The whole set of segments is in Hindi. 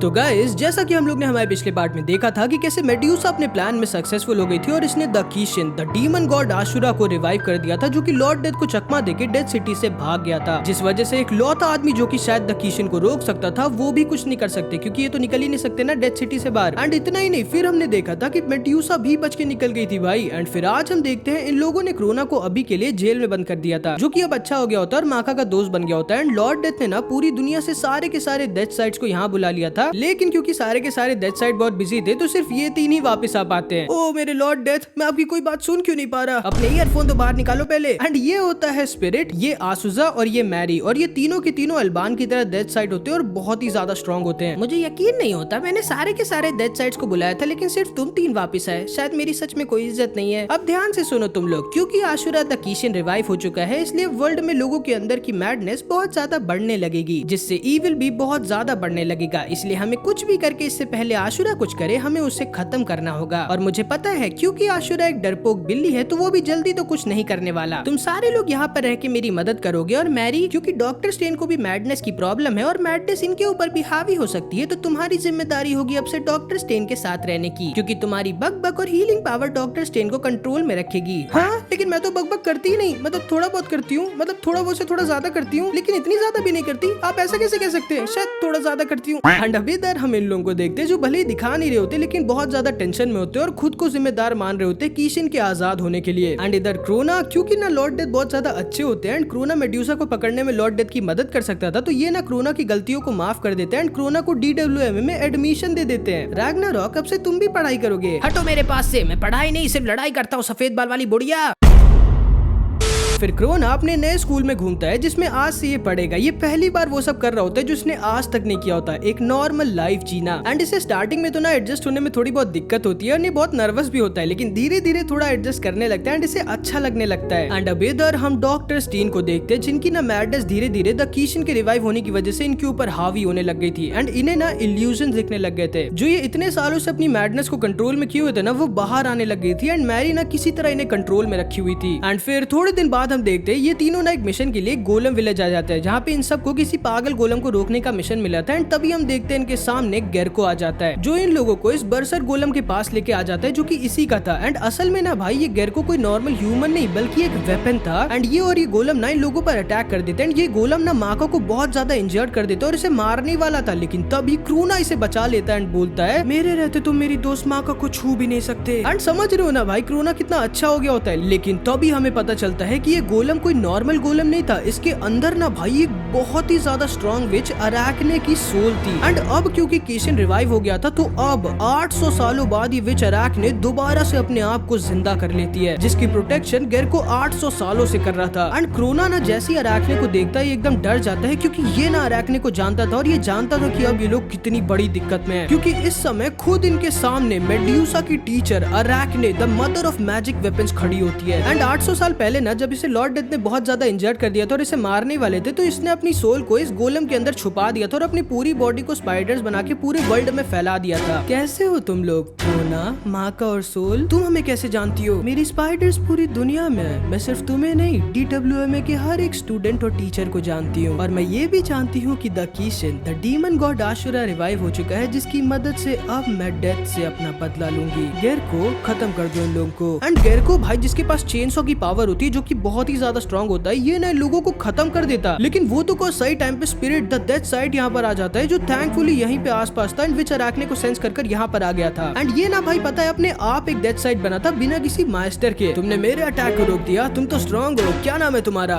तो गाइस, जैसा कि हम लोग ने हमारे पिछले पार्ट में देखा था कि कैसे मेड्यूसा अपने प्लान में सक्सेसफुल हो गई थी और इसने the Kishan the demon God Ashura को रिवाइव कर दिया था, जो कि लॉर्ड डेथ को चकमा देके डेथ सिटी से भाग गया था, जिस वजह से एक लौता आदमी जो कि शायद द कीशन को रोक सकता था वो भी कुछ नहीं कर सकते, क्योंकि ये तो निकल ही नहीं सकते ना डेथ सिटी से बाहर। एंड इतना ही नहीं, फिर हमने देखा था कि मेड्यूसा भी बच के निकल गई थी भाई। एंड फिर आज हम देखते हैं इन लोगों ने क्रोना को अभी के लिए जेल में बंद कर दिया था, जो कि अब अच्छा हो गया होता है और माका का दोस्त बन गया होता है। एंड लॉर्ड डेथ ने ना पूरी दुनिया से सारे के सारे डेथ साइट्स को यहाँ बुला लिया था, लेकिन क्योंकि सारे के सारे डेथ साइट बहुत बिजी थे तो सिर्फ ये 3 ही वापस आ पाते हैं। ओ मेरे लॉर्ड डेथ, मैं आपकी कोई बात सुन क्यों नहीं पा रहा? अपने ईयरफोन तो बाहर निकालो पहले। एंड ये होता है स्पिरिट, ये आसुजा और ये मैरी, और ये तीनों के तीनों अल्बान की तरह डेथ साइट होते हैं और बहुत ही ज्यादा स्ट्रॉन्ग होते हैं। मुझे यकीन नहीं होता, मैंने सारे के सारे डेथ साइट्स को बुलाया था लेकिन सिर्फ तुम 3 वापस आए। शायद मेरी सच में कोई इज्जत नहीं है। अब ध्यान से सुनो तुम लोग, क्योंकि आशुरा द कीशन रिवाइव हो चुका है, इसलिए वर्ल्ड में लोगों के अंदर की मैडनेस बहुत ज्यादा बढ़ने लगेगी, जिससे इविल भी बहुत ज्यादा बढ़ने लगेगा। इसलिए हमें कुछ भी करके इससे पहले आशुरा कुछ करे, हमें उसे खत्म करना होगा। और मुझे पता है क्योंकि आशुरा एक डरपोक बिल्ली है तो वो भी जल्दी तो कुछ नहीं करने वाला। तुम सारे लोग यहाँ पर रह के मेरी मदद करोगे। और मैरी, क्योंकि डॉक्टर स्टेन को भी मैडनेस की प्रॉब्लम है और मैडनेस इनके ऊपर भी हावी हो सकती है, तो तुम्हारी जिम्मेदारी होगी अब से डॉक्टर स्टेन के साथ रहने की, क्योंकि तुम्हारी बक और हीलिंग पावर डॉक्टर स्टेन को कंट्रोल में रखेगी। हाँ, लेकिन मैं तो बक करती ही नहीं, मतलब थोड़ा बहुत करती हूँ, मतलब थोड़ा बहुत से थोड़ा ज्यादा करती हूँ, लेकिन इतनी ज्यादा भी नहीं करती। आप ऐसा कैसे कह सकते हैं? शायद थोड़ा ज्यादा करती हूँ। एंड अभी इधर हम इन लोगों को देखते हैं जो भले ही दिखा नहीं रहे होते लेकिन बहुत ज्यादा टेंशन में होते और खुद को जिम्मेदार मान रहे होते कीशन के आजाद होने के लिए। एंड इधर क्रोना, क्योंकि ना लॉर्ड डेथ बहुत ज्यादा अच्छे होते हैं एंड क्रोना मेड्यूसा को पकड़ने में लॉर्ड डेथ की मदद कर सकता था, तो ये ना क्रोना की गलतियों को माफ कर देते हैं एंड क्रोना को DWM में एडमिशन दे देते हैं। रैग्नारॉक, अब से तुम भी पढ़ाई करोगे। हटो मेरे पास से, मैं पढ़ाई नहीं सिर्फ लड़ाई करता हूँ, सफेद बाल वाली बुढ़िया। फिर क्रोना अपने नए स्कूल में घूमता है जिसमें आज से ये पढ़ेगा। ये पहली बार वो सब कर रहा होता है जो उसने आज तक नहीं किया होता, एक नॉर्मल लाइफ जीना। एंड इसे स्टार्टिंग में तो ना एडजस्ट होने में थोड़ी बहुत दिक्कत होती है और ये बहुत नर्वस भी होता है, लेकिन धीरे धीरे थोड़ा एडजस्ट करने लगता है एंड इसे अच्छा लगने लगता है। एंड अब इधर हम डॉक्टर स्टीन को देखते हैं जिनकी ना मैडनेस धीरे धीरे द कीशन के रिवाइव होने की वजह से इनके ऊपर हावी होने लग गई थी एंड इन्हें ना इल्यूजन दिखने लग गए थे। जो ये इतने सालों से अपनी मैडनेस को कंट्रोल में किए हुए थे ना, वो बाहर आने लग गई थी एंड मैरी ना किसी तरह इन्हें कंट्रोल में रखी हुई थी। एंड फिर थोड़े दिन बाद हम देखते हैं ये तीनों ना एक मिशन के लिए गोलम विलेज आ जाता है, जहाँ पे इन सबको किसी पागल गोलम को रोकने का मिशन मिला था। एंड तभी हम देखते हैं इनके सामने गेरको आ जाता है, जो इन लोगों को इस बरसर गोलम के पास लेके आ जाता है, जो कि इसी का था। एंड असल में ना भाई, ये गेरको कोई नॉर्मल ह्यूमन नहीं बल्कि एक वेपन था। एंड ये गोलम ना इन लोगों पर अटैक कर देते हैं। ये गोलम ना माका को बहुत ज्यादा इंजर्ड कर देता है और इसे मारने वाला था, लेकिन तभी क्रोना इसे बचा लेता है एंड बोलता है, मेरे रहते तुम मेरी दोस्त माका को छू भी नहीं सकते। एंड समझ रहे हो ना भाई, क्रोना कितना अच्छा हो गया होता है। लेकिन तभी हमें पता चलता है कि ये गोलम कोई नॉर्मल गोलम नहीं था, इसके अंदर ना भाई एक बहुत ही ज्यादा स्ट्रॉन्ग विच अराकने की सोल थी। एंड अब क्योंकि कीशन रिवाइव हो गया था, तो अब 800 सालों बाद ये विच अराकने दोबारा से अपने आप को जिंदा कर लेती है, जिसकी प्रोटेक्शन गेरको 800 सालों से कर रहा था। एंड क्रोना ना जैसी अराकने को देखता है एकदम डर जाता है, क्योंकि ये ना अराकने को जानता था और ये जानता था कि अब ये लोग कितनी बड़ी दिक्कत में है, क्योंकि इस समय खुद इनके सामने मेड्यूसा की teacher Arachne the mother of magic weapons खड़ी होती है। एंड 800 साल पहले ना जब इसे लॉर्ड डेथ ने बहुत ज्यादा इंजर्ड कर दिया था और इसे मारने वाले थे, तो इसने अपनी सोल को इस गोलम के अंदर छुपा दिया था और अपनी पूरी बॉडी को स्पाइडर्स बना के पूरे वर्ल्ड में फैला दिया था। कैसे हो तुम लोग? क्रोना, माका और सोल, तुम हमें कैसे जानती हो? मेरी स्पाइडर्स पूरी दुनिया में है। मैं सिर्फ तुम्हें नहीं, DWM के हर एक स्टूडेंट और टीचर को जानती हूँ। और मैं ये भी जानती हूँ कि the Kishan the demon God Ashura revive हो चुका है, जिसकी मदद से अब मैं डेथ से अपना बदला लूंगी। गेरको, खत्म कर दो इन लोगों को। एंड गेरको भाई, जिसके पास चेनसॉ की पावर होती है, जो कि बहुत ही ज्यादा स्ट्रॉन्ग होता है, ये ना लोगों को खत्म कर देता, लेकिन वो तो को सही टाइम पे स्पिरिट द डेथ साइड यहाँ पर आ जाता है, जो थैंकफुली यहीं पे आसपास था, विच अराकने को सेंस कर यहाँ पर आ गया था। एंड ये ना भाई पता है अपने आप एक डेथ साइड बना था बिना किसी मास्टर के। तुमने मेरे अटैक को रोक दिया, तुम तो स्ट्रॉन्ग हो। क्या नाम है तुम्हारा?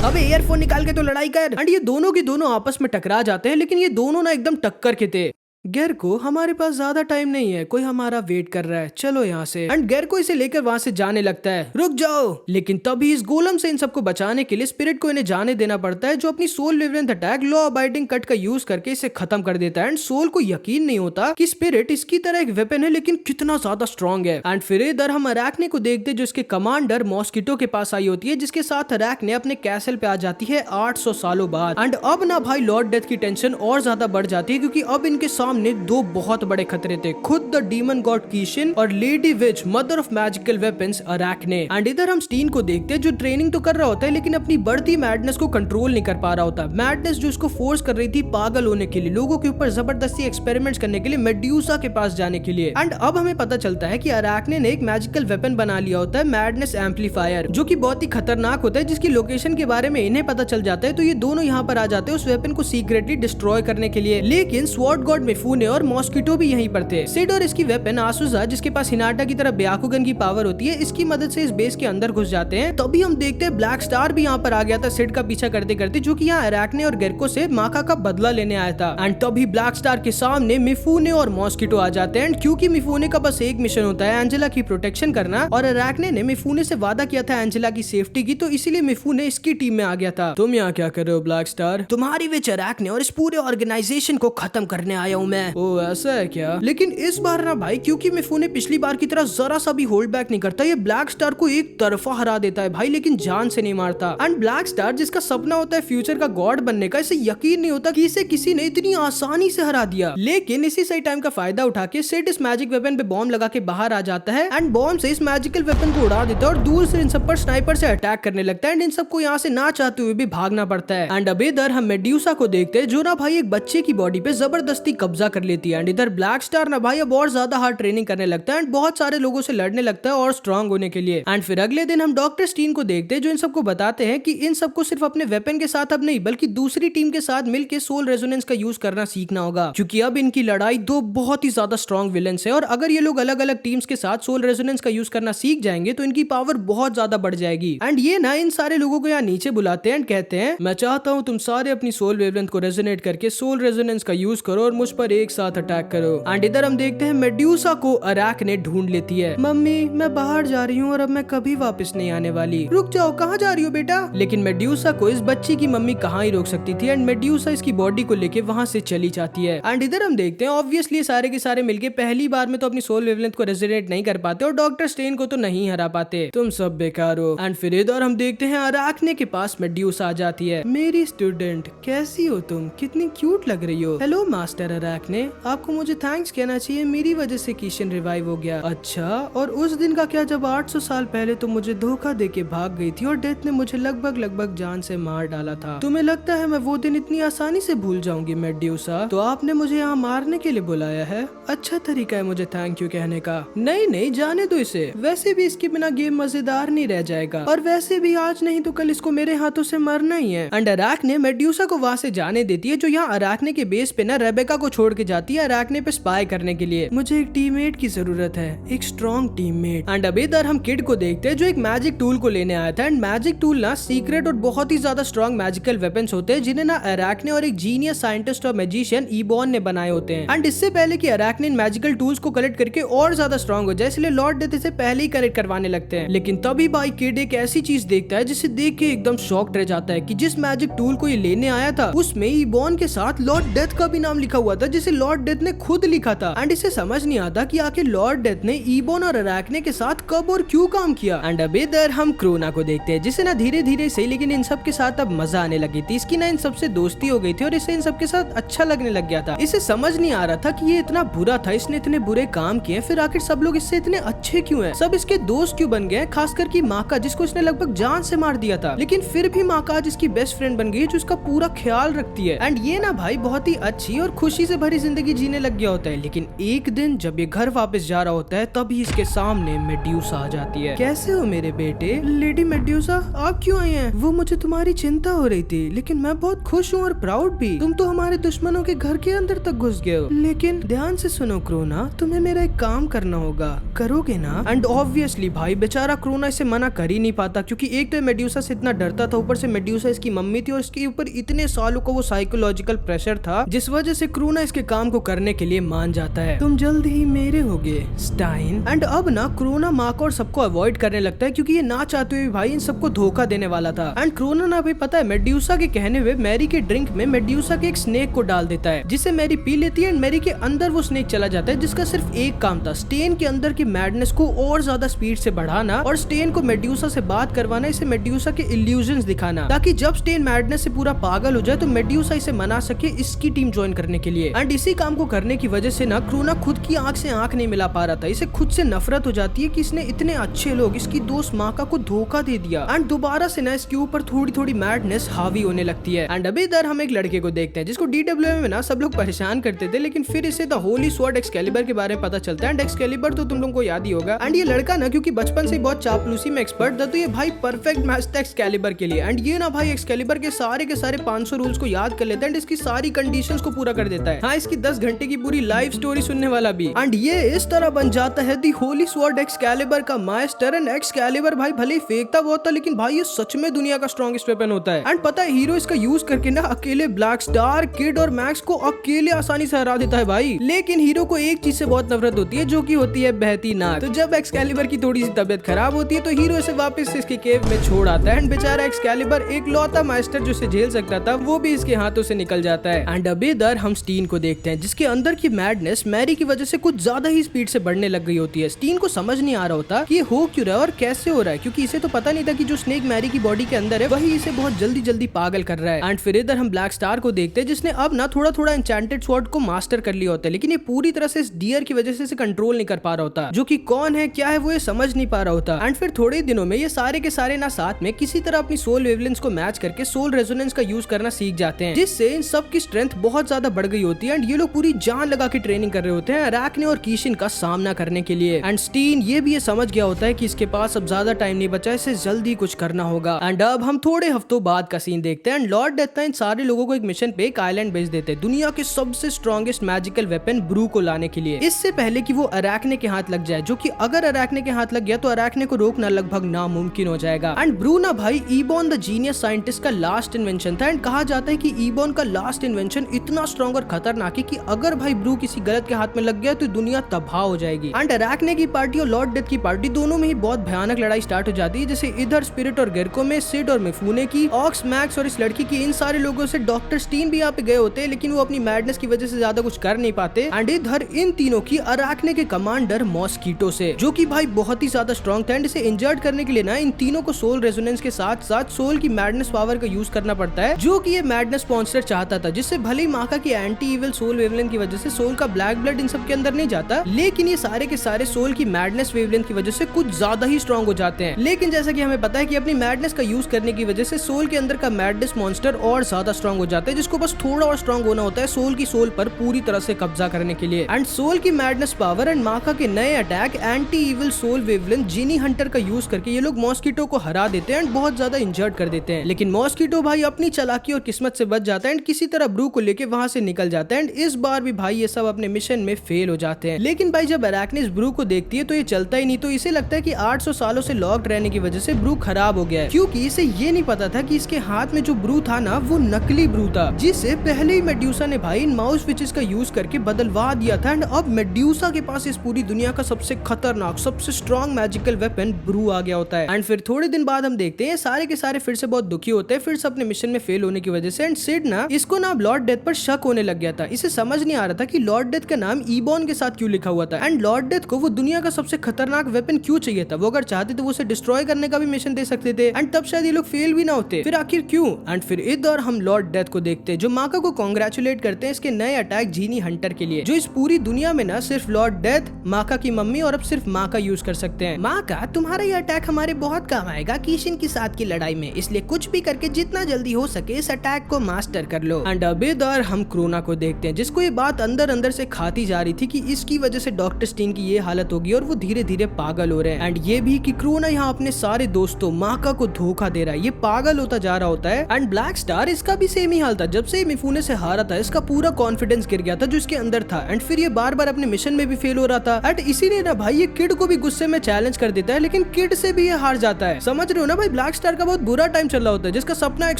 अबे ईयरफोन निकाल के तो लड़ाई कर। एंड ये दोनों के दोनों आपस में टकरा जाते हैं, लेकिन ये दोनों ना एकदम टक्कर के थे। गेरको, हमारे पास ज्यादा टाइम नहीं है, कोई हमारा वेट कर रहा है, चलो यहाँ से। एंड गेरको इसे लेकर वहाँ से जाने लगता है। रुक जाओ। लेकिन तभी इस गोलम से इन सबको बचाने के लिए स्पिरिट को इन्हें जाने देना पड़ता है, जो अपनी soul wavelength attack law abiding cut का यूज करके इसे खत्म कर देता है। एंड सोल को यकीन नहीं होता कि स्पिरिट इसकी तरह एक वेपन है, लेकिन कितना ज्यादा स्ट्रॉन्ग है। एंड फिर इधर हम अराकने को देखते जो इसके कमांडर मॉस्किटो के पास आई होती है, जिसके साथ अराकने अपने कैसल पे आ जाती है 800 सालों बाद। एंड अब ना भाई लॉर्ड डेथ की टेंशन और ज्यादा बढ़ जाती है, क्योंकि अब इनके सामने सामने दो बहुत बड़े खतरे थे, खुद द डीमन गॉड कीशन और lady witch mother of magical weapons Arachne. And इधर हम स्टीन को देखते हैं जो ट्रेनिंग तो कर रहा होता है लेकिन अपनी बढ़ती मैडनेस को कंट्रोल नहीं कर पा रहा होता। मैडनेस जो उसको फोर्स कर रही थी पागल होने के लिए, लोगों के ऊपर जबरदस्ती एक्सपेरिमेंट्स करने के लिए, मेड्यूसा के पास जाने के लिए। एंड अब हमें पता चलता है कि अराकने ने एक मैजिकल वेपन बना लिया होता है, मैडनेस एम्पलीफायर, जो कि बहुत ही खतरनाक होता है, जिसकी लोकेशन के बारे में इन्हें पता चल जाता है। तो ये दोनों यहाँ पर आ जाते हैं उस वेपन को सीक्रेटली डिस्ट्रॉय करने के लिए। लेकिन स्वॉर्ड गॉड मिफूने और मॉस्किटो भी यहीं पर थे। सिड और इसकी वेपन आसुजा, जिसके पास हिनाटा की तरह ब्याकुगन की पावर होती है, इसकी मदद से इस बेस के अंदर घुस जाते हैं। तभी हम देखते हैं ब्लैक स्टार भी यहाँ पर आ गया था सिड का पीछा करते करते, जो कि यहाँ अराकने और गेरको से माका का बदला लेने आया था। एंड तभी ब्लैक स्टार के सामने मिफूने और मॉस्किटो आ जाते हैं। क्योंकि मिफूने का बस एक मिशन होता है, एंजेला की प्रोटेक्शन करना, और अराकने ने मिफूने से वादा किया था एंजेला की सेफ्टी की, तो इसीलिए मिफूने इसकी टीम में आ गया था। तुम यहाँ क्या कर रहे हो ब्लैक स्टार? तुम्हारी विच अराकने और इस पूरे ऑर्गेनाइजेशन को खत्म करने आया हूँ मैं। ओ ऐसा है क्या? लेकिन इस बार ना भाई, क्योंकि मिफूने पिछली बार की तरह जरा सा भी होल्ड बैक नहीं करता, ये ब्लैक स्टार को एक तरफा हरा देता है भाई, लेकिन जान से नहीं मारता। एंड ब्लैक स्टार जिसका सपना होता है फ्यूचर का गॉड बनने का, इसे यकीन नहीं होता कि इसे किसी ने इतनी आसानी से हरा दिया। लेकिन इसी सही टाइम का फायदा उठा के सिड इस मैजिक वेपन पे बॉम्ब लगा के बाहर आ जाता है एंड बॉम्ब से इस मैजिकल वेपन को उड़ा देता है और दूर से इन सब पर स्नाइपर से अटैक करने लगता है। एंड इन सबको यहाँ से ना चाहते हुए भी भागना पड़ता है। एंड अब इधर हम मेड्यूसा को देखते हैं जो ना भाई एक बच्चे की बॉडी पे जबरदस्ती कब्जा कर लेती है। एंड इधर ब्लैक स्टार ना भाई अब और ज्यादा हार्ड ट्रेनिंग करने लगता है एंड बहुत सारे लोगों से लड़ने लगता है और स्ट्रांग होने के लिए। एंड फिर अगले दिन हम डॉक्टर स्टीन को देखते हैं जो इन सबको बताते हैं कि इन सबको सिर्फ अपने वेपन के साथ अब नहीं बल्कि दूसरी टीम के साथ मिलकर सोल रेजोनेंस का यूज करना सीखना होगा, क्योंकि अब इनकी लड़ाई दो बहुत ही ज्यादा स्ट्रांग विलेंस है और अगर ये लोग अलग अलग टीम्स के साथ सोल रेजोनेंस का यूज करना सीख जाएंगे तो इनकी पावर बहुत ज्यादा बढ़ जाएगी। एंड ये ना इन सारे लोगों को यहाँ नीचे बुलाते हैं एंड कहते हैं मैं चाहता हूँ तुम सारे अपनी सोल वेवलेंथ को रेजोनेट करके सोल रेजोनेंस का यूज करो और मुझ पर एक साथ अटैक करो। एंड इधर हम देखते हैं मेड्यूसा को अराकने ढूंढ लेती है। मम्मी मैं बाहर जा रही हूँ और अब मैं कभी वापस नहीं आने वाली। रुक जाओ, कहाँ जा रही हो बेटा? लेकिन मेड्यूसा को इस बच्ची की मम्मी कहाँ ही रोक सकती थी एंड मेड्यूसा इसकी बॉडी को लेके वहां से चली जाती है। एंड इधर हम देखते हैं ऑब्वियसली सारे के सारे मिलके पहली बार में तो अपनी सोल वेवलेंथ को रेजोनेट नहीं कर पाते और डॉक्टर स्टेन को तो नहीं हरा पाते। तुम सब बेकार हो। एंड फिर इधर हम देखते हैं अराकने के पास मेड्यूसा आ जाती है। मेरी स्टूडेंट कैसी हो तुम? कितनी क्यूट लग रही हो। हेलो मास्टर अराकने, आपको मुझे थैंक्स कहना चाहिए, मेरी वजह से किशन रिवाइव हो गया। अच्छा, और उस दिन का क्या जब 800 साल पहले तुम मुझे धोखा देके भाग गई थी और डेथ ने मुझे लगभग जान से मार डाला था? तुम्हें लगता है मैं वो दिन इतनी आसानी से भूल जाऊंगी मेड्यूसा? तो आपने मुझे यहाँ मारने के लिए बुलाया है? अच्छा तरीका है मुझे थैंक यू कहने का। नहीं जाने दो इसे, वैसे भी इसके बिना गेम मजेदार नहीं रह जाएगा और वैसे भी आज नहीं तो कल इसको मेरे हाथों से मरना ही है। एंड अराकने मेड्यूसा को वहाँ से जाने देती है जो यहाँ अराकने के बेस पे ना रेबेका को छोड़ के जाती है अराकने पे स्पाई करने के लिए। मुझे एक टीममेट की जरूरत है, एक स्ट्रॉन्ग टीममेट। एंड अब इधर हम किड को देखते हैं जो एक मैजिक टूल को लेने आया था। एंड मैजिक टूल ना सीक्रेट और बहुत ही ज्यादा स्ट्रॉन्ग मैजिकल वेपन्स होते हैं जिन्हें ना अराकने और एक जीनियस साइंटिस्ट और मैजिशियन ईबॉन ने बनाए होते हैं। एंड इससे पहले कि अराकने इन मैजिकल टूल्स को कलेक्ट करके और ज्यादा स्ट्रॉन्ग हो जाए इसलिए लॉर्ड डेथ इसे पहले ही कलेक्ट करवाने लगते हैं। लेकिन तभी भाई किड एक ऐसी चीज देखता है जिसे देख के एकदम शॉक्ड रह जाता है कि जिस मैजिक टूल को ये लेने आया था उसमें ईबॉन के साथ लॉर्ड डेथ का भी नाम लिखा हुआ था जिसे लॉर्ड डेथ ने खुद लिखा था। एंड इसे समझ नहीं आता कि आखिर लॉर्ड डेथ ने ईबॉन और अराकने के साथ कब और क्यों काम किया। एंड अब इधर हम क्रोना को देखते हैं जिसे ना धीरे धीरे सही लेकिन इन सब के साथ अब मजा आने लगी थी। इसकी ना इन सबसे दोस्ती हो गई थी और इसे इन सब के साथ अच्छा लगने लग गया था। इसे समझ नहीं आ रहा था कि ये इतना बुरा था, इसने इतने बुरे काम किए, फिर आखिर सब लोग इससे इतने अच्छे क्यों हैं? सब इसके दोस्त क्यों बन गए? खासकर की माका जिसको इसने लगभग जान से मार दिया था, लेकिन फिर भी माका आज इसकी बेस्ट फ्रेंड बन गई जो इसका पूरा ख्याल रखती है। एंड ये ना भाई बहुत ही अच्छी और खुशी से भरी जिंदगी जीने लग गया होता है। लेकिन एक दिन जब ये घर वापस जा रहा होता है तभी इसके सामने मेड्यूसा आ जाती है। कैसे हो मेरे बेटे? लेडी मेड्यूसा आप क्यों आई हैं? वो मुझे तुम्हारी चिंता हो रही थी लेकिन मैं बहुत खुश हूँ और प्राउड भी। तुम तो हमारे दुश्मनों के घर के अंदर तक घुस गए हो। लेकिन ध्यान से सुनो क्रोना, तुम्हें मेरा एक काम करना होगा, करोगे ना? एंड ऑब्वियसली भाई बेचारा क्रोना इसे मना कर ही नहीं पाता क्योंकि एक तो मेड्यूसा से इतना डरता था, ऊपर से मेड्यूसा इसकी मम्मी थी और इसके ऊपर इतने सालों का वो साइकोलॉजिकल प्रेशर था जिस वजह से क्रोना इसके काम को करने के लिए मान जाता है। तुम जल्द ही मेरे होगे स्टाइन। एंड अब ना क्रोना मार्क और सबको अवॉइड करने लगता है क्योंकि ये ना चाहते हुए भाई इन सबको धोखा देने वाला था। एंड क्रोना ना भी पता है मेड्यूसा के कहने हुए मैरी के ड्रिंक में मेड्यूसा के एक स्नेक को डाल देता है जिसे मैरी पी लेती है। एंड मैरी के अंदर वो स्नेक चला जाता है जिसका सिर्फ एक काम था, स्टेन के अंदर की मैडनेस को और ज्यादा स्पीड से बढ़ाना और स्टेन को मेड्यूसा से बात करवाना, इसे मेड्यूसा के इल्यूजन्स दिखाना ताकि जब स्टेन मैडनेस से पूरा पागल हो जाए तो मेड्यूसा इसे मना सके इसकी टीम ज्वाइन करने के लिए। एंड इसी काम को करने की वजह से ना क्रोना खुद की आंख से आंख नहीं मिला पा रहा था। इसे खुद से नफरत हो जाती है कि इसने इतने अच्छे लोग इसकी दोस्त माका को धोखा दे दिया एंड दोबारा से ना इसके ऊपर थोड़ी थोड़ी मैडनेस हावी होने लगती है। एंड अभी इधर हम एक लड़के को देखते हैं जिसको DWM में ना सब लोग परेशान करते थे, लेकिन फिर इसे द होली स्वॉर्ड एक्सकैलिबर के बारे में पता चलता है। एंड एक्सकैलिबर तो तुम लोगों को याद ही होगा। एंड ये लड़का ना क्योंकि बचपन से बहुत चापलूसी में एक्सपर्ट था, तो ये भाई परफेक्ट मैच था एक्सकैलिबर के लिए। एंड ये ना भाई एक्सकैलिबर के सारे 500 रूल्स को याद कर लेता है एंड इसकी सारी कंडीशंस को पूरा कर देता है। हाँ, इसकी 10 घंटे की पूरी लाइफ स्टोरी सुनने वाला भी। एंड ये इस तरह बन जाता है दी होली स्वॉर्ड एक्सकैलिबर का मास्टर। एंड एक्सकैलिबर भाई भले ही फेंकता बहुत था, लेकिन भाई ये सच में दुनिया का स्ट्रॉन्गेस्ट वेपन होता है। एंड पता है हीरो इसका यूज करके ना अकेले ब्लैक स्टार, किड और मैक्स को अकेले आसानी से हरा देता है भाई। लेकिन हीरो को एक चीज से बहुत नफरत होती है, जो कि होती है बहती नाक। तो जब एक्सकैलिबर की थोड़ी सी तबियत खराब होती है तो हीरो इसे वापस इसके केव में छोड़ आता है। एंड बेचारा एक्सकैलिबर एक लौता मास्टर जो इसे झेल सकता था वो भी इसके हाथों से निकल जाता है। एंड अभी इधर हम स्टीन को देखते हैं जिसके अंदर की मैडनेस मैरी की वजह से कुछ ज्यादा ही स्पीड से बढ़ने लग गई होती है। स्टीन को समझ नहीं आ रहा होता कि ये हो क्यों रहा है और कैसे हो रहा है, क्योंकि इसे तो पता नहीं था कि जो स्नेक मैरी की बॉडी के अंदर है वही इसे बहुत जल्दी पागल कर रहा है। एंड फिर इधर हम ब्लैक स्टार को देखते हैं जिसने अब ना थोड़ा एन्चेंटेड स्वॉर्ड को मास्टर कर लिया होता है, लेकिन ये पूरी तरह से इस डियर की वजह से इसे कंट्रोल नहीं कर पा रहा होता, जो कि कौन है क्या है वो ये समझ नहीं पा रहा होता। एंड फिर थोड़े दिनों में ये सारे के सारे ना साथ में किसी तरह अपनी सोल वेवलेंस को मैच करके सोल रेजोनेंस का यूज करना सीख जाते हैं, जिससे इन सब की स्ट्रेंथ बहुत ज्यादा बढ़ गई होती है। एंड ये लोग पूरी जान लगा के ट्रेनिंग कर रहे होते हैं अराकने और कीशिन का सामना करने के लिए। एंड स्टीन ये भी ये समझ गया होता है कि इसके पास अब ज्यादा टाइम नहीं बचा, इसे जल्दी कुछ करना होगा। एंड अब हम थोड़े हफ्तों बाद का सीन देखते हैं। एंड लॉर्ड डेथ इन सारे लोगों को एक मिशन पे एक आइलैंड भेज देते हैं दुनिया के सबसे स्ट्रॉन्गेस्ट मैजिकल वेपन ब्रू को लाने के लिए, इससे पहले कि वो अराकने के हाथ लग जाए, जो कि अगर अराकने के हाथ लग गया तो अराकने को रोकना लगभग नामुमकिन हो जाएगा। एंड ब्रू ना भाई ईबॉन द जीनियस साइंटिस्ट का लास्ट इन्वेंशन था। एंड कहा जाता है कि ईबॉन का लास्ट इन्वेंशन इतना स्ट्रॉन्ग और खतरनाक है कि अगर भाई ब्रू किसी गलत के हाथ में लग गया तो दुनिया तबाह हो जाएगी। एंड अराकने की पार्टी और लॉर्ड डेथ की पार्टी दोनों में ही बहुत भयानक लड़ाई स्टार्ट हो जाती है, जैसे इधर स्पिरिट और गेरको में, सिड और मिफूने की, ऑक्स, मैक्स और इस लड़की की, इन सारे लोगों से डॉक्टर स्टीन भी यहाँ पे गए होते हैं, लेकिन वो अपनी मैडनेस की वजह से ज्यादा कुछ कर नहीं पाते। एंड इधर इन तीनों की अराकने के कमांडर मॉस्कीटो से, जो कि भाई बहुत ही ज्यादा स्ट्रॉन्ग था। एंड इसे इंजर्ड करने के लिए ना इन तीनों को सोल रेजोनेंस के साथ साथ सोल की मैडनेस पावर का यूज करना पड़ता है, जो कि ये मैडनेस मॉन्स्टर चाहता था, जिससे भले ही माका की एंटी इविल सोल वेवलेंथ की वजह से सोल का ब्लैक ब्लड इन सब के अंदर नहीं जाता, लेकिन ये सारे के सारे सोल की मैडनेस वेवलेंथ की वजह से कुछ ज्यादा ही स्ट्रॉन्ग हो जाते हैं। लेकिन जैसा कि हमें पता है कि अपनी मैडनेस का यूज करने की वजह से सोल के अंदर का मैडनेस मॉन्स्टर और ज्यादा स्ट्रॉन्ग हो जाता है, जिसको बस थोड़ा और स्ट्रॉन्ग होना होता है सोल की सोल पर पूरी तरह से कब्जा करने के लिए। एंड सोल की मैडनेस पावर एंड माका के नए attack anti evil soul wavelength genie hunter का यूज करके ये लोग मॉस्कीटो को हरा देते हैं एंड बहुत ज्यादा इंजर्ड कर देते हैं। लेकिन मॉस्कीटो भाई अपनी चालाकी और किस्मत से बच जाता है एंड किसी तरह ब्रू को लेके वहां से निकल जाता है। एंड इस बार भी भाई ये सब अपने मिशन में फेल हो जाते हैं। लेकिन भाई जब अराकनिस ब्रू को देखती है तो ये चलता ही नहीं, तो इसे लगता है कि 800 सालों से लॉक्ड रहने की वजह से ब्रू खराब हो गया है, क्योंकि इसे ये नहीं पता था कि इसके हाथ में जो ब्रू था ना वो नकली ब्रू था, जिसे पहले ही मेड्यूसा ने भाई इन माउस विचेस का यूज करके बदलवा दिया था। एंड अब मेड्यूसा के पास इस पूरी दुनिया का सबसे खतरनाक सबसे स्ट्रॉन्ग मैजिकल वेपन ब्रू आ गया होता है। एंड फिर थोड़े दिन बाद हम देखते हैं सारे के सारे फिर से बहुत दुखी होते हैं, फिर से अपने मिशन में फेल होने की वजह से। एंड सिड ना इसको ना लॉर्ड डेथ पर शक होने लग गया था, इसे समझ नहीं आ रहा था कि लॉर्ड डेथ का नाम ईबॉन के साथ क्यों लिखा हुआ था एंड लॉर्ड डेथ को वो दुनिया का सबसे खतरनाक वेपन क्यों चाहिए था। वो अगर चाहते तो वो उसे डिस्ट्रॉय करने का भी मिशन दे सकते थे एंड तब शायद ये लोग फेल भी ना होते, फिर आखिर क्यों। एंड फिर इधर हम लॉर्ड डेथ को देखते हैं जो माका को कांग्रेचुलेट करते हैं इसके नए अटैक जीनी हंटर के लिए, जो इस पूरी दुनिया में ना सिर्फ लॉर्ड डेथ, माका की मम्मी और अब सिर्फ माका यूज कर सकते हैं। माका, तुम्हारा ये अटैक हमारे बहुत काम आएगा कीशिन के साथ की लड़ाई में, इसलिए कुछ भी करके जितना जल्दी हो सके इस अटैक को मास्टर कर लो। एंड अब इधर हम क्रोना को देखते हैं जिसको ये बात अंदर अंदर से खाती जा रही थी कि इसकी वजह से डॉक्टर स्टीन की ये हालत होगी और वो धीरे धीरे पागल हो रहे हैं। एंड ये भी कि क्रोना यहाँ अपने सारे दोस्तों माका को धोखा दे रहा है, ये पागल होता जा रहा होता है। एंड ब्लैक स्टार इसका भी सेम ही हाल था, जब से मिफूने से हारा था इसका पूरा कॉन्फिडेंस गिर गया था जो इसके अंदर था। एंड फिर ये बार बार अपने मिशन में भी फेल हो रहा था। एंड इसीलिए ना भाई ये किड को भी गुस्से में चैलेंज कर देता है, लेकिन किड से भी ये हार जाता है। समझ रहे हो ना भाई, ब्लैक स्टार का बहुत बुरा टाइम चल रहा होता है, जिसका सपना एक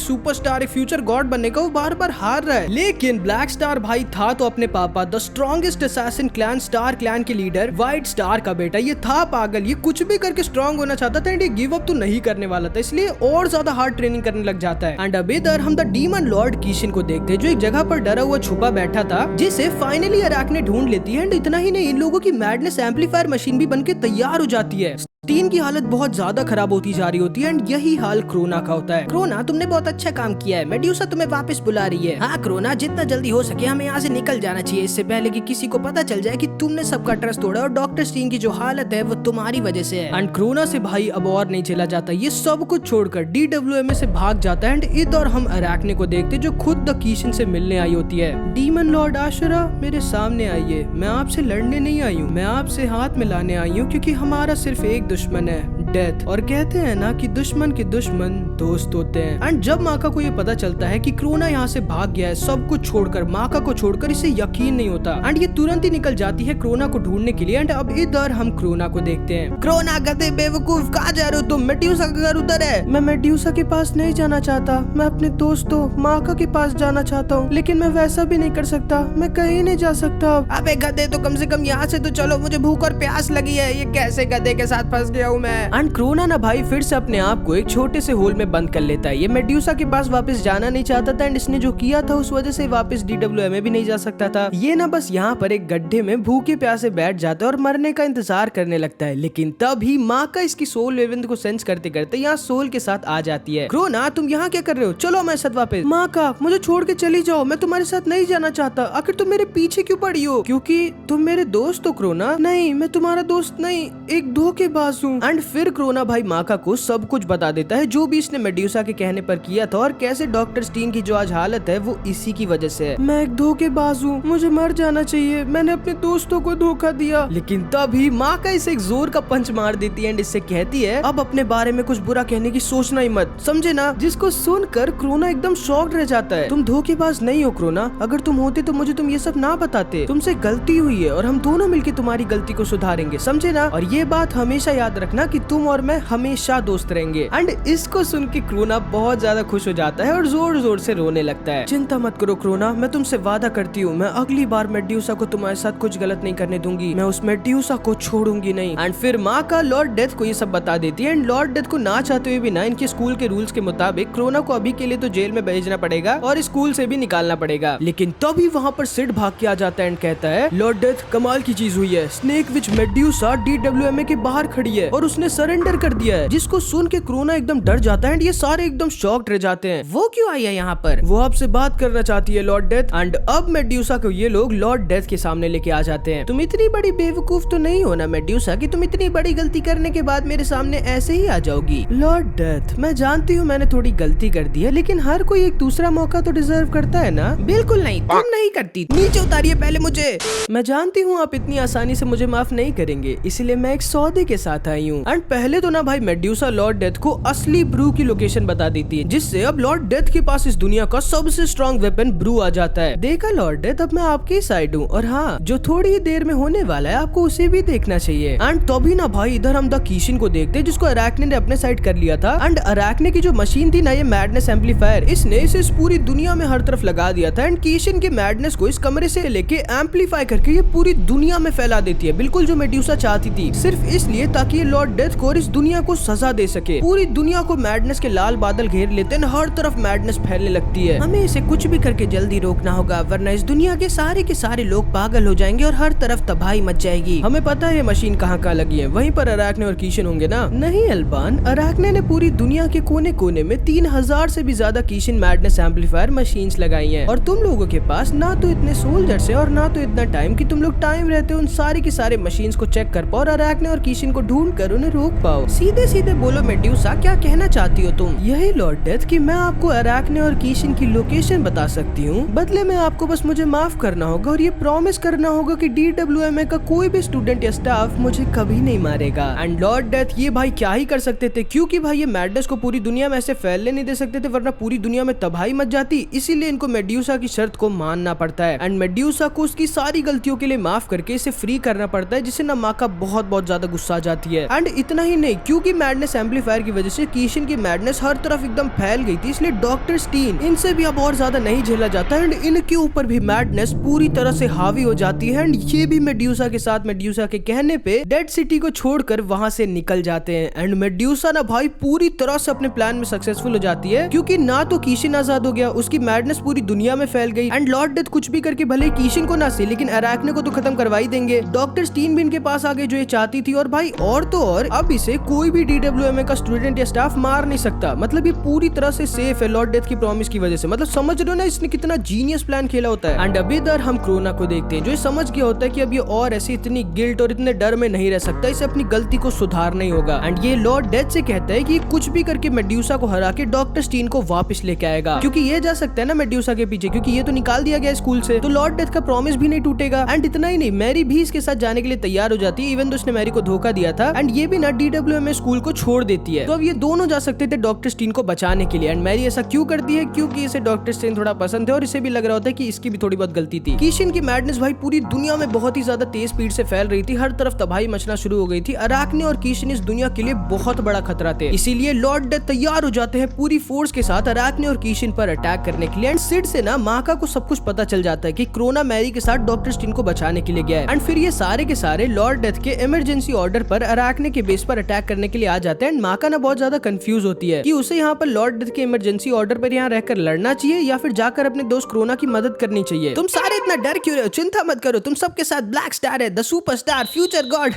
सुपरस्टार एक फ्यूचर गॉड बनने का, वो बार बार हार रहा है। लेकिन ब्लैक स्टार भाई था तो अपने पापा the strongest assassin clan star clan के लीडर व्हाइट स्टार का बेटा, ये था पागल, ये कुछ भी करके स्ट्रॉन्ग होना चाहता था एंड ये गिव अप तो नहीं करने वाला था, इसलिए और ज्यादा हार्ड ट्रेनिंग करने लग जाता है। एंड अब इधर हम द डीमन लॉर्ड कीशिन को देखते हैं जो एक जगह पर डरा हुआ छुपा बैठा था, जिसे फाइनली अराकने ढूंढ लेती है। एंड इतना ही नहीं, इन लोगों की मैडनेस एम्पलीफायर मशीन भी बनके तैयार हो जाती है। स्टीन की हालत बहुत ज्यादा खराब होती जा रही होती है एंड यही हाल क्रोना का होता है। क्रोना, तुमने बहुत अच्छा काम किया है। मेड्यूसा तुम्हें वापस बुला रही है। हाँ क्रोना, जितना जल्दी हो सके हमें यहाँ से निकल जाना चाहिए, इससे पहले कि किसी को पता चल जाए कि तुमने सबका ट्रस्ट तोड़ा और डॉक्टर स्टीन की जो हालत है वो तुम्हारी वजह से है। एंड क्रोना से भाई अब और नहीं चला जाता, ये सब कुछ छोड़कर DWMA से भाग जाता है एंड इधर हम अराकने को देखते जो खुद द कीशन से मिलने आई होती है। डीमन लॉर्ड आशरा, मेरे सामने आइए, मैं आपसे लड़ने नहीं आई हूँ, मैं आपसे हाथ मिलाने आई हूँ क्योंकि हमारा सिर्फ एक दुश्मन है, डेथ। और कहते हैं ना कि दुश्मन के दुश्मन दोस्त होते हैं। एंड जब माका को ये पता चलता है कि क्रोना यहाँ से भाग गया है सब कुछ छोड़कर, माका को छोड़कर, इसे यकीन नहीं होता एंड ये तुरंत ही निकल जाती है क्रोना को ढूंढने के लिए। एंड अब इधर हम क्रोना को देखते हैं। क्रोना, गधे बेवकूफ, कहाँ जा रहे हो तुम? मेड्यूसा का घर उधर है। मैं मेड्यूसा के पास नहीं जाना चाहता, मैं अपने दोस्तों माका के पास जाना चाहता हूँ, लेकिन मैं वैसा भी नहीं कर सकता, मैं कहीं नहीं जा सकता। अबे गधे, तो कम से कम यहाँ से तो चलो, मुझे भूख और प्यास लगी है। ये कैसे गधे के साथ फंस गया हूँ मैं। एंड क्रोना ना भाई फिर से अपने आप को एक छोटे से होल में बंद कर लेता है। ये मेड्यूसा के पास वापस जाना नहीं चाहता था एंड इसने जो किया था उस वजह से वापस DWMA भी नहीं जा सकता था। ये ना बस यहाँ पर एक गड्ढे में भूखे प्यासे बैठ जाता है और मरने का इंतजार करने लगता है। लेकिन तभी माका इसकी सोल वेवंत को सेंस करते करते यहाँ सोल के साथ आ जाती है। क्रोना, तुम यहाँ क्या कर रहे हो? चलो हमारे साथ वापस। माका, मुझे छोड़ के चली जाओ, मैं तुम्हारे साथ नहीं जाना चाहता। आखिर तुम मेरे पीछे क्यों पड़ी हो? क्योंकि तुम मेरे दोस्त हो क्रोना। नहीं, मैं तुम्हारा दोस्त नहीं, एक धोखेबाज हूँ। एंड फिर क्रोना भाई माका को सब कुछ बता देता है जो भी इसने मेड्यूसा के कहने पर किया था और कैसे डॉक्टर स्टीन की जो आज हालत है वो इसी की वजह से है। मैं एक धोखेबाज हूँ, मुझे मर जाना चाहिए, मैंने अपने दोस्तों को धोखा दिया। लेकिन तभी माका इसे एक जोर का पंच मार देती है एंड इससे कहती है अब अपने बारे में कुछ बुरा कहने की सोचना ही मत, समझे ना? जिसको सुनकर क्रोना एकदम शॉक्ड रह जाता है। तुम धोखेबाज नहीं हो क्रोना, अगर तुम होते तो मुझे तुम ये सब ना बताते। तुमसे गलती हुई है और हम दोनों मिलकर तुम्हारी गलती को सुधारेंगे, समझे ना? और ये बात हमेशा याद रखना कि तुम और मैं हमेशा दोस्त रहेंगे। एंड इसको सुन के क्रोना बहुत ज्यादा खुश हो जाता है और जोर जोर से रोने लगता है। चिंता मत करो क्रोना, मैं तुमसे वादा करती हूँ, मैं अगली बार मेड्यूसा को तुम्हारे साथ कुछ गलत नहीं करने दूंगी, मैं उस मेड्यूसा को छोड़ूंगी नहीं। एंड फिर माँ का लॉर्ड डेथ को ये सब बता देती है। एंड लॉर्ड डेथ को ना चाहते हुए भी ना इनके स्कूल के रूल्स के मुताबिक क्रोना को अभी के लिए तो जेल में भेजना पड़ेगा और स्कूल से भी निकालना पड़ेगा। लेकिन तभी वहाँ पर सिड भाग के आ जाता है एंड कहता है लॉर्ड डेथ, कमाल की चीज हुई है, स्नेक विच मेड्यूसा DWMA के बाहर खड़ी है और उसने सरेंडर कर दिया है। जिसको सुन के क्रोना एकदम डर जाता है एंड ये सारे एकदम शॉक्ड रह जाते हैं। वो क्यों आई है यहाँ पर? वो आपसे बात करना चाहती है लॉर्ड डेथ। एंड अब मेड्यूसा को ये लोग लॉर्ड डेथ के सामने लेके आ जाते हैं। तुम इतनी बड़ी बेवकूफ तो नहीं हो ना मेड्यूसा कि तुम इतनी बड़ी गलती करने के बाद मेरे सामने ऐसे ही आ जाओगी? लॉर्ड डेथ, मैं जानती हूँ मैंने थोड़ी गलती कर दी है, लेकिन हर कोई एक दूसरा मौका तो डिजर्व करता है ना? बिल्कुल नहीं, तुम नहीं करती। नीचे उतारिए पहले मुझे। मैं जानती हूँ आप इतनी आसानी से मुझे माफ नहीं करेंगे, इसलिए मैं एक सौदे के साथ आई हूँ। एंड पहले तो ना भाई मेड्यूसा लॉर्ड डेथ को असली ब्रू की लोकेशन बता देती है, जिससे अब लॉर्ड डेथ के पास इस दुनिया का सबसे स्ट्रॉन्ग वेपन ब्रू आ जाता है। देखा लॉर्ड डेथ, अब मैं आपकी साइड हूँ और हाँ, जो थोड़ी ही देर में होने वाला है आपको उसे भी देखना चाहिए। एंड तभी ना भाई इधर हम द कीशन को देखते हैं जिसको अराकने ने अपने साइड कर लिया था। एंड अराकने की जो मशीन थी ना, ये मैडनेस एम्पलीफायर, इसने इसे इस पूरी दुनिया में हर तरफ लगा दिया था। एंड कीशन के मैडनेस को इस कमरे से लेके एम्पलीफाई करके ये पूरी दुनिया में फैला देती है, बिल्कुल जो मेड्यूसा चाहती थी, सिर्फ इसलिए ताकि ये लॉर्ड डेथ को और इस दुनिया को सजा दे सके। पूरी दुनिया को मैडनेस के लाल बादल घेर लेते हैं, हर तरफ मैडनेस फैलने लगती है। हमें इसे कुछ भी करके जल्दी रोकना होगा, वरना इस दुनिया के सारे लोग पागल हो जाएंगे और हर तरफ तबाही मच जाएगी। हमें पता है ये मशीन कहाँ लगी है, वहीं पर अराकने और कीशन होंगे ना? नहीं अल्बान, अराकने ने पूरी दुनिया के कोने कोने में 3000 से भी ज्यादा कीशन मैडनेस एम्पलीफायर मशीन्स लगाई हैं और तुम लोगों के पास ना तो इतने सोल्जर्स हैं और ना तो इतना टाइम कि तुम लोग टाइम रहते उन सारे के सारे मशीन्स को चेक कर पाओ और अराकने और कीशन को ढूंढ कर उन्हें रोक पाओ। सीधे सीधे बोलो मेड्यूसा, क्या कहना चाहती हो तुम? यही लॉर्ड डेथ कि मैं आपको अराकने और कीशन की लोकेशन बता सकती हूँ, बदले में आपको बस मुझे माफ करना होगा और ये प्रॉमिस करना होगा कि DWMA का कोई भी स्टूडेंट या स्टाफ मुझे कभी नहीं मारेगा। एंड लॉर्ड डेथ ये भाई क्या ही कर सकते थे, क्योंकि भाई ये मैडनेस को पूरी दुनिया में ऐसे फैलने नहीं दे सकते थे, वरना पूरी दुनिया में तबाही मच जाती। इसीलिए इनको मेड्यूसा की शर्त को मानना पड़ता है एंड मेड्यूसा को उसकी सारी गलतियों के लिए माफ करके इसे फ्री करना पड़ता है, जिससे ना माका बहुत ज्यादा गुस्सा आ जाती है। एंड इतना ही नहीं, क्योंकि मैडनेस एम्पलीफायर की वजह से कीशन की मैडनेस हर तरफ एकदम फैल गई थी, इसलिए डॉक्टर स्टीन इनसे भी अब और ज्यादा नहीं झेला जाता एंड इनके ऊपर भी मैडनेस पूरी तरह से हावी हो जाती है। एंड ये भी मेड्यूसा के साथ मेड्यूसा के कहने पे डेड सिटी को छोड़कर वहां से निकल जाते हैं। एंड मेड्यूसा ना भाई पूरी तरह से अपने प्लान में सक्सेसफुल हो जाती है, क्योंकि ना तो कीशन आजाद हो गया, उसकी मैडनेस पूरी दुनिया में फैल गई एंड लॉर्ड डेथ कुछ भी करके भले कीशन को ना सही लेकिन अराकने को तो खत्म करवा ही देंगे। डॉक्टर स्टीन भी इनके पास आ गए जो ये चाहती थी और भाई और तो और अब इसे कोई भी DWMA का स्टूडेंट या स्टाफ मार नहीं सकता। मतलब ये पूरी तरह से सेफ है लॉर्ड डेथ की प्रॉमिस की वजह से। मतलब समझ रहे हो ना इसने कितना जीनियस प्लान खेला होता है। एंड अभी इधर हम क्रोना को देखते हैं जो ये समझ गया होता है कि अब ये और ऐसी इतनी गिल्ट और इतने डर में नहीं रह सकता, इसे अपनी गलती को सुधारना ही होगा। एंड ये लॉर्ड डेथ से कहता है कि कुछ भी करके मेड्यूसा को हरा के डॉक्टर स्टीन को वापस लेके आएगा, क्योंकि ये जा सकता है ना मेड्यूसा के पीछे, क्योंकि ये तो निकाल दिया गया स्कूल से, तो लॉर्ड डेथ का प्रॉमिस भी नहीं टूटेगा। एंड इतना ही नहीं, मैरी भी इसके साथ जाने के लिए तैयार हो जाती है, इवन तो उसने मैरी को धोखा दिया था। एंड ये भी ना DWMA स्कूल को छोड़ देती है। तो अब ये दोनों जा सकते थे डॉक्टर स्टीन को बचाने के लिए। एंड मैरी ऐसा क्यों करती है? क्योंकि इसे डॉक्टर स्टीन थोड़ा पसंद है और इसे भी लग रहा होता है कि इसकी भी थोड़ी बहुत गलती थी। कीशिन की मैडनेस भाई पूरी दुनिया में बहुत ही ज्यादा तेज स्पीड से फैल रही थी, हर तरफ तबाही मचना शुरू हो गई थी। अराकने और कीशिन इस दुनिया के लिए बहुत बड़ा खतरा थे, इसीलिए लॉर्ड डेथ तैयार हो जाते हैं पूरी फोर्स के साथ अराकने और कीशिन पर अटैक करने के लिए। एंड सिड से ना माका को सब कुछ पता चल जाता है कि क्रोना मैरी के साथ डॉक्टर स्टीन को बचाने के लिए गया है। एंड फिर ये सारे के सारे लॉर्ड डेथ के इमरजेंसी ऑर्डर पर अराकने के बेस पर अटैक करने के लिए आ जाते हैं। एंड माका ना बहुत ज्यादा कंफ्यूज होती है कि उसे यहाँ पर लॉर्ड डेथ के इमरजेंसी ऑर्डर पर यहाँ रहकर लड़ना चाहिए या फिर जाकर अपने दोस्त क्रोना की मदद करनी चाहिए। तुम सारे इतना डर क्यों रहे हो? चिंता मत करो, तुम सबके साथ ब्लैक स्टार है, द सुपरस्टार, फ्यूचर गॉड।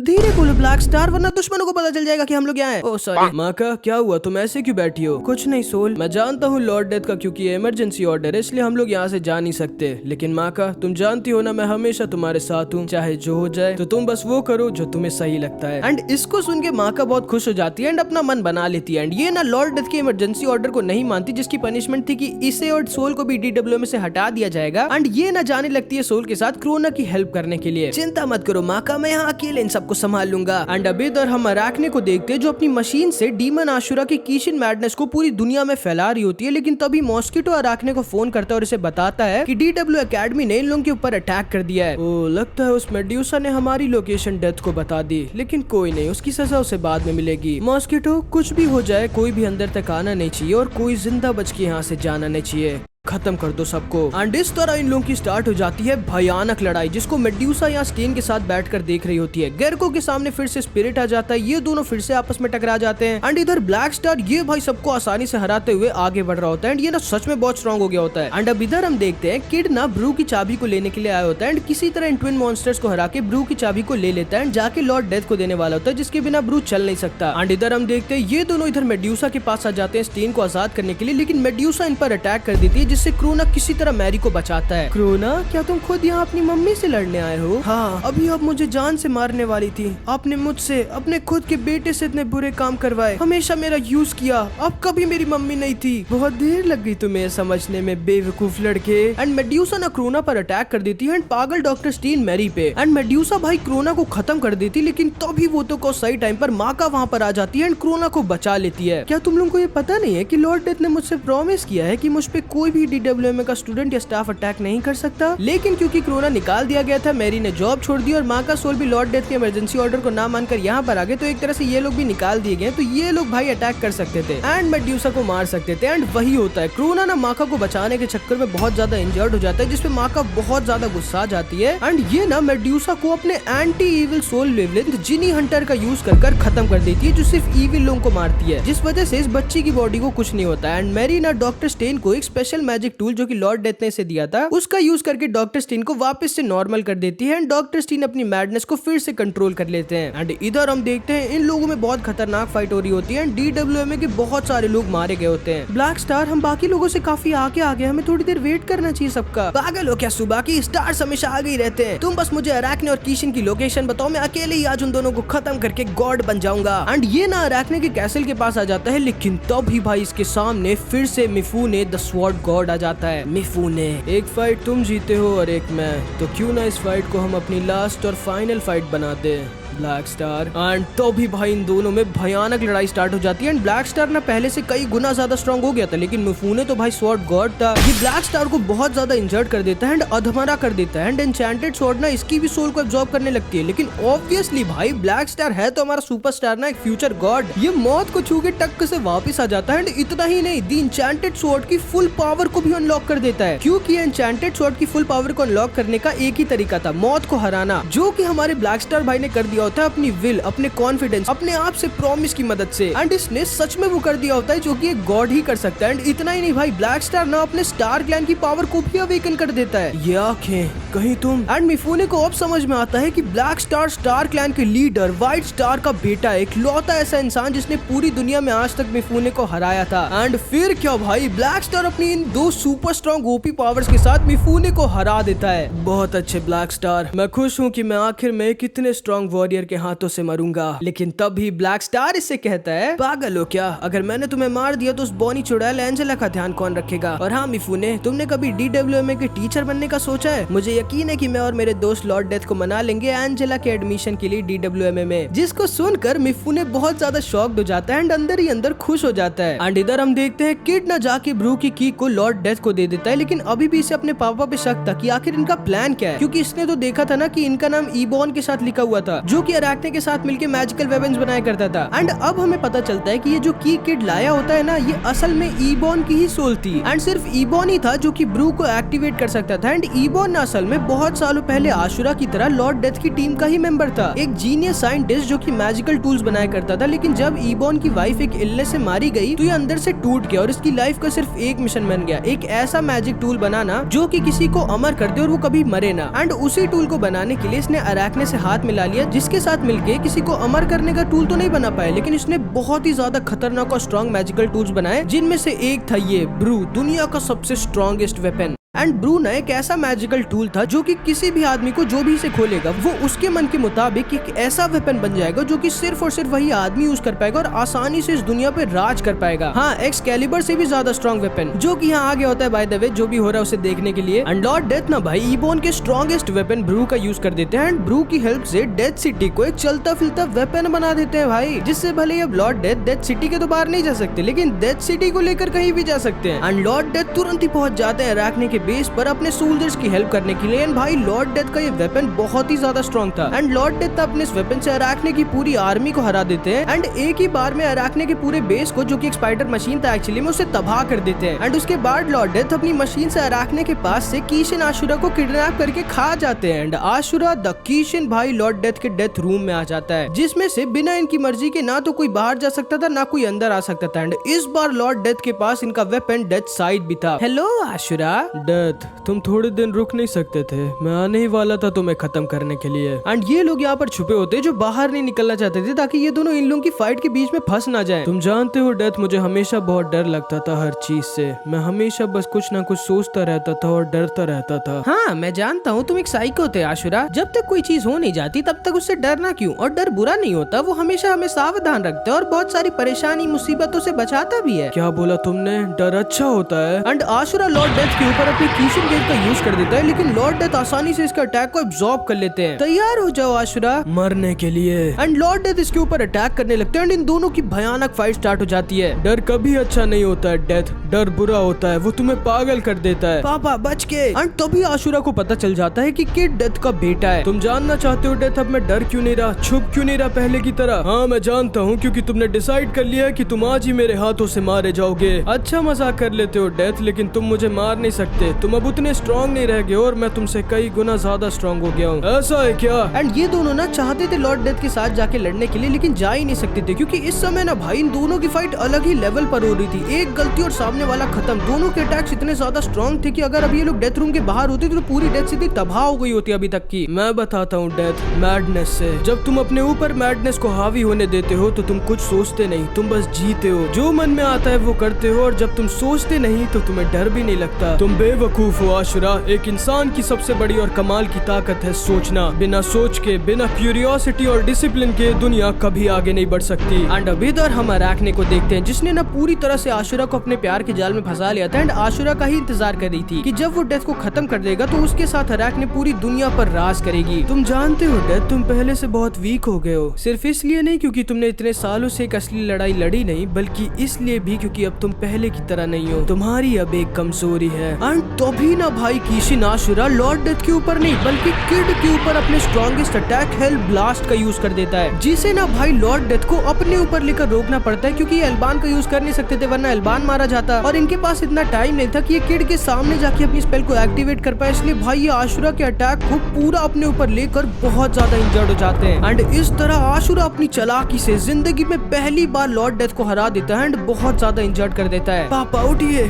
धीरे बोलो ब्लैक स्टार, वरना दुश्मनों को पता चल जाएगा कि हम लोग यहाँ हैं। ओह सॉरी माका, क्या हुआ? तुम ऐसे क्यों बैठी हो? कुछ नहीं सोल, मैं जानता हूँ लॉर्ड डेथ का क्योंकि ये इमरजेंसी ऑर्डर है इसलिए हम लोग यहाँ से जा नहीं सकते, लेकिन माका तुम जानती हो ना मैं हमेशा तुम्हारे साथ हूँ, चाहे जो हो जाए, तो तुम बस वो करो जो तुम्हें सही लगता है। एंड इसको सुन के माका बहुत खुश हो जाती है एंड अपना मन बना लेती है। एंड ये ना लॉर्ड डेथ के इमरजेंसी ऑर्डर को नहीं मानती, जिसकी पनिशमेंट थी कि इसे और सोल को भी DWMA से हटा दिया जाएगा। एंड ये ना जाने लगती है सोल के साथ क्रोना की हेल्प करने के लिए। चिंता मत करो माका, मैं यहाँ अकेले इन सबको संभाल लूंगा। एंड अभी इधर हम अराकने को देखते हैं जो अपनी मशीन से डीमन आशुरा की कीशिन मैडनेस को पूरी दुनिया में फैला रही होती है। लेकिन तभी मॉस्किटो अराकने को फोन करता है और इसे बताता है कि DW एकेडमी ने इन लोगों के ऊपर अटैक कर दिया है। ओ लगता है उस मेड्यूसा ने हमारी लोकेशन डेथ को बता दी, लेकिन कोई नहीं, उसकी सजा उसे बाद में मिलेगी। मॉस्किटो कुछ भी हो जाए कोई भी अंदर तक आना नहीं चाहिए और कोई जिंदा बच के यहाँ से जाना नहीं चाहिए, खत्म कर दो सबको। एंड इस तरह इन लोगों की स्टार्ट हो जाती है भयानक लड़ाई, जिसको मेड्यूसा या स्टेन के साथ बैठकर देख रही होती है। गेरको के सामने फिर से स्पिरिट आ जाता है, ये दोनों फिर से आपस में टकरा जाते हैं। एंड इधर ब्लैक स्टार ये भाई सबको आसानी से हराते हुए आगे बढ़ रहा होता है। एंड ये ना सच में बहुत स्ट्रॉन्ग हो गया होता है। एंड अब इधर हम देखते हैं किड ना ब्रू की चाबी को लेने के लिए आया होता है एंड किसी तरह इन ट्विन मॉन्स्टर्स को हरा के ब्रू की चाबी को ले लेता है एंड जाके लॉर्ड डेथ को देने वाला होता है, जिसके बिना ब्रू चल नहीं सकता। एंड इधर हम देखते हैं ये दोनों इधर मेड्यूसा के पास आ जाते हैं स्टेन को आजाद करने के लिए, लेकिन मेड्यूसा इन पर अटैक कर देती है, जिससे क्रोना किसी तरह मैरी को बचाता है। क्रोना क्या तुम खुद यहाँ अपनी मम्मी से लड़ने आए हो? हाँ, अभी आप मुझे जान से मारने वाली थी, आपने मुझसे अपने खुद के बेटे से इतने बुरे काम करवाए, हमेशा मेरा यूज किया, अब कभी मेरी मम्मी नहीं थी, बहुत देर लग गई तुम्हें समझने में बेवकूफ लड़के। एंड मेड्यूसा ना क्रोना पर अटैक कर देती है एंड पागल डॉक्टर स्टीन मैरी पे। एंड मेड्यूसा भाई क्रोना को खत्म कर देती, लेकिन तभी वो तो को सही टाइम पर माका वहाँ पर आ जाती है एंड क्रोना को बचा लेती है। क्या तुम लोगों को ये पता नहीं है कि लॉर्ड डेथ ने मुझसे प्रॉमिस किया है कि मुझ पे कोई भी DWMA का स्टूडेंट या स्टाफ अटैक नहीं कर सकता? लेकिन क्योंकि क्रोना निकाल दिया गया था, मैरी ने जॉब छोड़ दी और माका सोल भी लॉर्ड डेथ के इमरजेंसी ऑर्डर को ना मानकर यहाँ पर आ गए, तो एक तरह से ये लोग भी निकाल दिए गए, तो ये लोग भाई अटैक कर सकते थे एंड मेड्यूसा को मार सकते थे। एंड वही होता है, क्रोना ना माका को बचाने के चक्कर में बहुत ज्यादा इंजर्ड हो जाता है, जिसपे माका बहुत ज्यादा गुस्सा आ जाती है एंड ये ना मेड्यूसा को अपने एंटी इविल सोल वेवलेंथ जिनी हंटर का यूज कर खत्म कर देती है, जो सिर्फ इविल लोगों को मारती है, जिस वजह से इस बच्ची की बॉडी को कुछ नहीं होता है। एंड मैरी ना डॉक्टर स्टेन को एक स्पेशल मैजिक टूल जो कि लॉर्ड डेथ ने इसे दिया था उसका यूज करके डॉक्टर स्टीन को वापस से नॉर्मल कर देती है एंड डॉक्टर स्टीन अपनी मैडनेस को फिर से कंट्रोल कर लेते हैं। एंड इधर हम देखते हैं इन लोगों में बहुत खतरनाक फाइट हो रही होती है एंड DWMA के बहुत सारे लोग मारे गए होते हैं। ब्लैक स्टार हम बाकी लोगों से काफी आगे आ गए, हमें थोड़ी देर वेट करना चाहिए सबका। पागल हो क्या सुबह की? स्टार्स हमेशा आगे ही रहते हैं, तुम बस मुझे अराकने और कीशिन की लोकेशन बताओ, मैं अकेले ही आज उन दोनों को खत्म करके गॉड बन जाऊंगा। एंड ये ना अराकने के कैसल के पास आ जाता है, लेकिन तब ही भाई इसके सामने फिर से मिफूने द स्वॉर्ड गॉड आ जाता है। मिफूने, एक फाइट तुम जीते हो और एक मैं, तो क्यों ना इस फाइट को हम अपनी लास्ट और फाइनल फाइट बना दे ब्लैक स्टार। एंड तो भी भाई इन दोनों में भयानक लड़ाई स्टार्ट हो जाती है एंड ब्लैक स्टार ना पहले से कई गुना ज्यादा स्ट्रांग हो गया था, लेकिन मिफूने तो भाई स्वॉर्ड गॉड था, ये ब्लैक स्टार को बहुत ज्यादा इंजर्ड कर देता है एंड अधमरा कर देता है एंड एन्चेंटेड स्वॉर्ड ना इसकी भी सोल को एब्जॉर्ब करने लगती है। लेकिन ऑब्वियसली भाई ब्लैक स्टार है तो हमारा सुपरस्टार ना, एक फ्यूचर गॉड, ये मौत को छू के टक से वापस आ जाता है एंड इतना ही नहीं, दी एन्चेंटेड स्वॉर्ड की फुल पावर को भी अनलॉक कर देता है, क्योंकि एन्चेंटेड स्वॉर्ड की फुल पावर को अनलॉक करने का एक ही तरीका था, मौत को हराना, जो कि हमारे ब्लैक स्टार भाई ने कर दिया होता है अपनी विल, अपने कॉन्फिडेंस, अपने आप से प्रॉमिस की मदद से। एंड इसने सच में वो कर दिया होता है जो कि एक गॉड ही कर सकता है। एंड इतना ही नहीं भाई, ब्लैक स्टार ना अपने स्टार क्लैन की पावर को भी अवेकन कर देता है। ये आंखें कहीं तुम। एंड मिफूने को अब समझ में आता है कि ब्लैक स्टार स्टार क्लैन के लीडर व्हाइट स्टार का बेटा है, इकलौता ऐसा इंसान जिसने पूरी दुनिया में आज तक मिफूने को हराया था। एंड फिर क्या भाई, ब्लैक स्टार अपनी इन दो सुपर स्ट्रॉन्ग ओपी पावर्स के साथ मिफूने को हरा देता है। बहुत अच्छे ब्लैक स्टार, मैं खुश हूँ कि मैं आखिर में कितने स्ट्रॉन्ग वॉरियर के हाथों से मरूंगा। लेकिन तभी ब्लैक स्टार इससे कहता है, पागल हो क्या? अगर मैंने तुम्हें मार दिया तो उस बॉनी चुड़ैल एंजेला का ध्यान कौन रखेगा? और हाँ मिफूने, तुमने कभी DWMA के टीचर बनने का सोचा है? मुझे यकीन है कि मैं और मेरे दोस्त लॉर्ड डेथ को मना लेंगे एंजेला के एडमिशन के लिए DWMA में। जिसको सुनकर मिफूने बहुत ज्यादा शॉक्ड हो जाता है एंड अंदर ही अंदर खुश हो जाता है। एंड इधर हम देखते हैं किड ना जाके ब्रू की की को लॉर्ड डेथ को दे देता है, लेकिन अभी भी इसे अपने पापा पे शक था कि आखिर इनका प्लान क्या है, क्योंकि इसने तो देखा था ना कि इनका नाम ईबॉन के साथ लिखा हुआ था, जो कि अराकने के साथ मिलकर मैजिकल वेपन्स बनाया करता था। एंड अब हमें पता चलता है कि ये जो की किड लाया होता है ना, ये असल में ईबॉन की ही सोल थी। एंड सिर्फ ईबॉन ही था जो कि ब्रू को एक्टिवेट कर सकता था। एंड ईबॉन असल में बहुत सालों पहले आशुरा की तरह लॉर्ड डेथ की टीम का ही मेंबर था, एक जीनियस साइंटिस्ट जो कि मैजिकल टूल्स बनाया करता था। लेकिन जब ईबॉन की वाइफ एक इलनेस से मारी गई तो ये अंदर से टूट गया और इसकी लाइफ का सिर्फ एक मिशन बन गया, एक ऐसा मैजिक टूल बनाना जो कि किसी को अमर कर दे और वो कभी मरे ना। एंड उसी टूल को बनाने के लिए इसने अराकने से हाथ मिला लिया, जिसके साथ मिलके किसी को अमर करने का टूल तो नहीं बना पाया, लेकिन इसने बहुत ही ज्यादा खतरनाक और स्ट्रॉन्ग मैजिकल टूल्स बनाए, जिनमें से एक था ये ब्रू, दुनिया का सबसे स्ट्रॉन्गेस्ट वेपन। एंड ब्रू ना एक ऐसा मैजिकल टूल था जो कि किसी भी आदमी को जो भी इसे खोलेगा वो उसके मन के मुताबिक एक ऐसा वेपन बन जाएगा जो कि सिर्फ और सिर्फ वही आदमी यूज कर पाएगा और आसानी से इस दुनिया पे राज कर पाएगा। हाँ, एक्सकैलिबर से भी ज्यादा स्ट्रॉन्ग वेपन, जो कि यहाँ आगे होता है बाय द वे, जो भी हो रहा है उसे देखने के लिए। एंड लॉर्ड डेथ ना भाई ईबॉन के स्ट्रॉन्गेस्ट वेपन ब्रू का यूज कर देते हैं एंड ब्रू की हेल्प से डेथ सिटी को एक चलता फिरता वेपन बना देते हैं भाई, जिससे भले अब लॉर्ड डेथ सिटी के तो बाहर नहीं जा सकते, लेकिन डेथ सिटी को लेकर कहीं भी जा सकते हैं। एंड लॉर्ड डेथ तुरंत ही पहुंच जाते हैं अराकने के बेस पर अपने सोल्जर्स की हेल्प करने के लिए। एंड भाई लॉर्ड डेथ का ये वेपन बहुत ही ज्यादा स्ट्रॉन्ग था एंड लॉर्ड डेथ अपने इस वेपन से अराकने की पूरी आर्मी को हरा देते हैं एंड एक ही बार में अराकने के पूरे बेस को, जो कि एक स्पाइडर मशीन था एक्चुअली में, उसे तबाह कर देते हैं। एंड उसके बाद लॉर्ड डेथ अपनी मशीन से अराकने के पास से कीशन आशुरा को किडनैप करके खा जाते हैं। एंड आशुरा द कीशन भाई लॉर्ड डेथ के डेथ रूम में आ जाता है, जिसमें से बिना इनकी मर्जी के ना तो कोई बाहर जा सकता था ना कोई अंदर आ सकता था। एंड इस बार लॉर्ड डेथ के पास इनका वेपन डेथ साइड भी था। हेलो आशुरा। डेथ, तुम थोड़े दिन रुक नहीं सकते थे? मैं आने ही वाला था तुम्हें खत्म करने के लिए। एंड ये लोग यहाँ पर छुपे होते जो बाहर नहीं निकलना चाहते थे, ताकि ये दोनों इन लोगों की फाइट के बीच में फंस ना जाएं। तुम जानते हो डेथ, मुझे हमेशा बहुत डर लगता था हर चीज से। मैं हमेशा बस कुछ ना कुछ सोचता रहता था और डरता रहता था। हाँ मैं जानता हूँ तुम एक साइको थे आशुरा। जब तक कोई चीज हो नहीं जाती तब तक उससे डरना क्यों? और डर बुरा नहीं होता, वो हमेशा हमें सावधान रखता है और बहुत सारी परेशानी मुसीबतों से बचाता भी है। क्या बोला तुमने? डर अच्छा होता है? एंड आशुरा लॉर्ड डेथ के ऊपर अपनी कीशन गेट का यूज कर देता है, लेकिन लॉर्ड डेथ आसानी से इसका अटैक को एब्जॉर्ब कर लेते हैं। तैयार हो जाओ आशुरा मरने के लिए। एंड लॉर्ड डेथ इसके ऊपर अटैक करने लगते हैं एंड इन दोनों की भयानक फाइट स्टार्ट हो जाती है। डर कभी अच्छा नहीं होता है डेथ, डर बुरा होता है, वो तुम्हें पागल कर देता है। पापा बच के। एंड तभी आशुरा को पता चल जाता है कि किड डेथ का बेटा है। तुम जानना चाहते हो डेथ, अब मैं डर क्यों नहीं रहा, छुप क्यों नहीं रहा पहले की तरह? हाँ मैं जानता हूँ, क्योंकि तुमने डिसाइड कर लिया कि तुम आज ही मेरे हाथों से मारे जाओगे। अच्छा मजाक कर लेते हो डेथ, लेकिन तुम मुझे मार नहीं सकते। तुम अब उतने स्ट्रॉन्ग नहीं रह गए और मैं तुमसे कई गुना ज्यादा स्ट्रॉन्ग हो गया हूँ। ऐसा है क्या? एंड ये दोनों ना चाहते थे लॉर्ड डेथ के साथ जाके लड़ने के लिए, लेकिन जा ही नहीं सकते थे, क्योंकि इस समय ना भाई इन दोनों की फाइट अलग ही लेवल पर हो रही थी। एक गलती और सामने वाला खत्म। दोनों के अटैक्स इतने ज्यादा स्ट्रॉन्ग थे कि अगर अभी ये लोग डेथ रूम के बाहर होते तो पूरी डेथ सिटी तबाह हो गई होती अभी तक की। मैं बताता हूँ डेथ, मैडनेस से। जब तुम अपने ऊपर मैडनेस को हावी होने देते हो तो तुम कुछ सोचते नहीं, तुम बस जीते हो। जो मन में आता है वो करते हो, और जब तुम सोचते नहीं तो तुम्हें डर भी नहीं लगता। तुम बेवकूफ हो आशुरा। एक इंसान की सबसे बड़ी और कमाल की ताकत है सोचना। बिना सोच के, बिना क्यूरियोसिटी और डिसिप्लिन के दुनिया कभी आगे नहीं बढ़ सकती। एंड अभी इधर हम अराकने को देखते हैं, जिसने ना पूरी तरह से आशुरा को अपने प्यार के जाल में फंसा लिया था एंड आशुरा का ही इंतजार कर रही थी कि जब वो डेथ को खत्म कर देगा तो उसके साथ अराकने पूरी दुनिया पर राज करेगी। तुम जानते हो डेथ, तुम पहले से बहुत वीक हो गए हो। सिर्फ इसलिए नहीं क्योंकि तुमने इतने सालों से एक असली लड़ाई लड़ी नहीं, बल्कि इसलिए भी क्योंकि अब तुम पहले की तरह नहीं हो। तुम्हारी अब एक कमजोरी है एंड तभी ना भाई कीशिन आशुरा लॉर्ड डेथ के ऊपर नहीं बल्कि किड के ऊपर अपने स्ट्रॉन्गेस्ट अटैक हेल ब्लास्ट का यूज कर देता है, जिसे ना भाई लॉर्ड डेथ को अपने ऊपर लेकर रोकना पड़ता है क्योंकि ये एल्बान का यूज कर नहीं सकते थे वरना एल्बान मारा जाता, और इनके पास इतना टाइम नहीं था कि ये किड के सामने जाके अपनी स्पेल को एक्टिवेट कर पाए। इसलिए भाई ये आशुरा के अटैक को पूरा अपने ऊपर लेकर बहुत ज्यादा इंजर्ड हो जाते हैं। एंड इस तरह आशुरा अपनी चालाकी से जिंदगी में पहली बार लॉर्ड डेथ को हरा देता है एंड बहुत ज्यादा इंजर्ड कर देता है। पापा उठिए।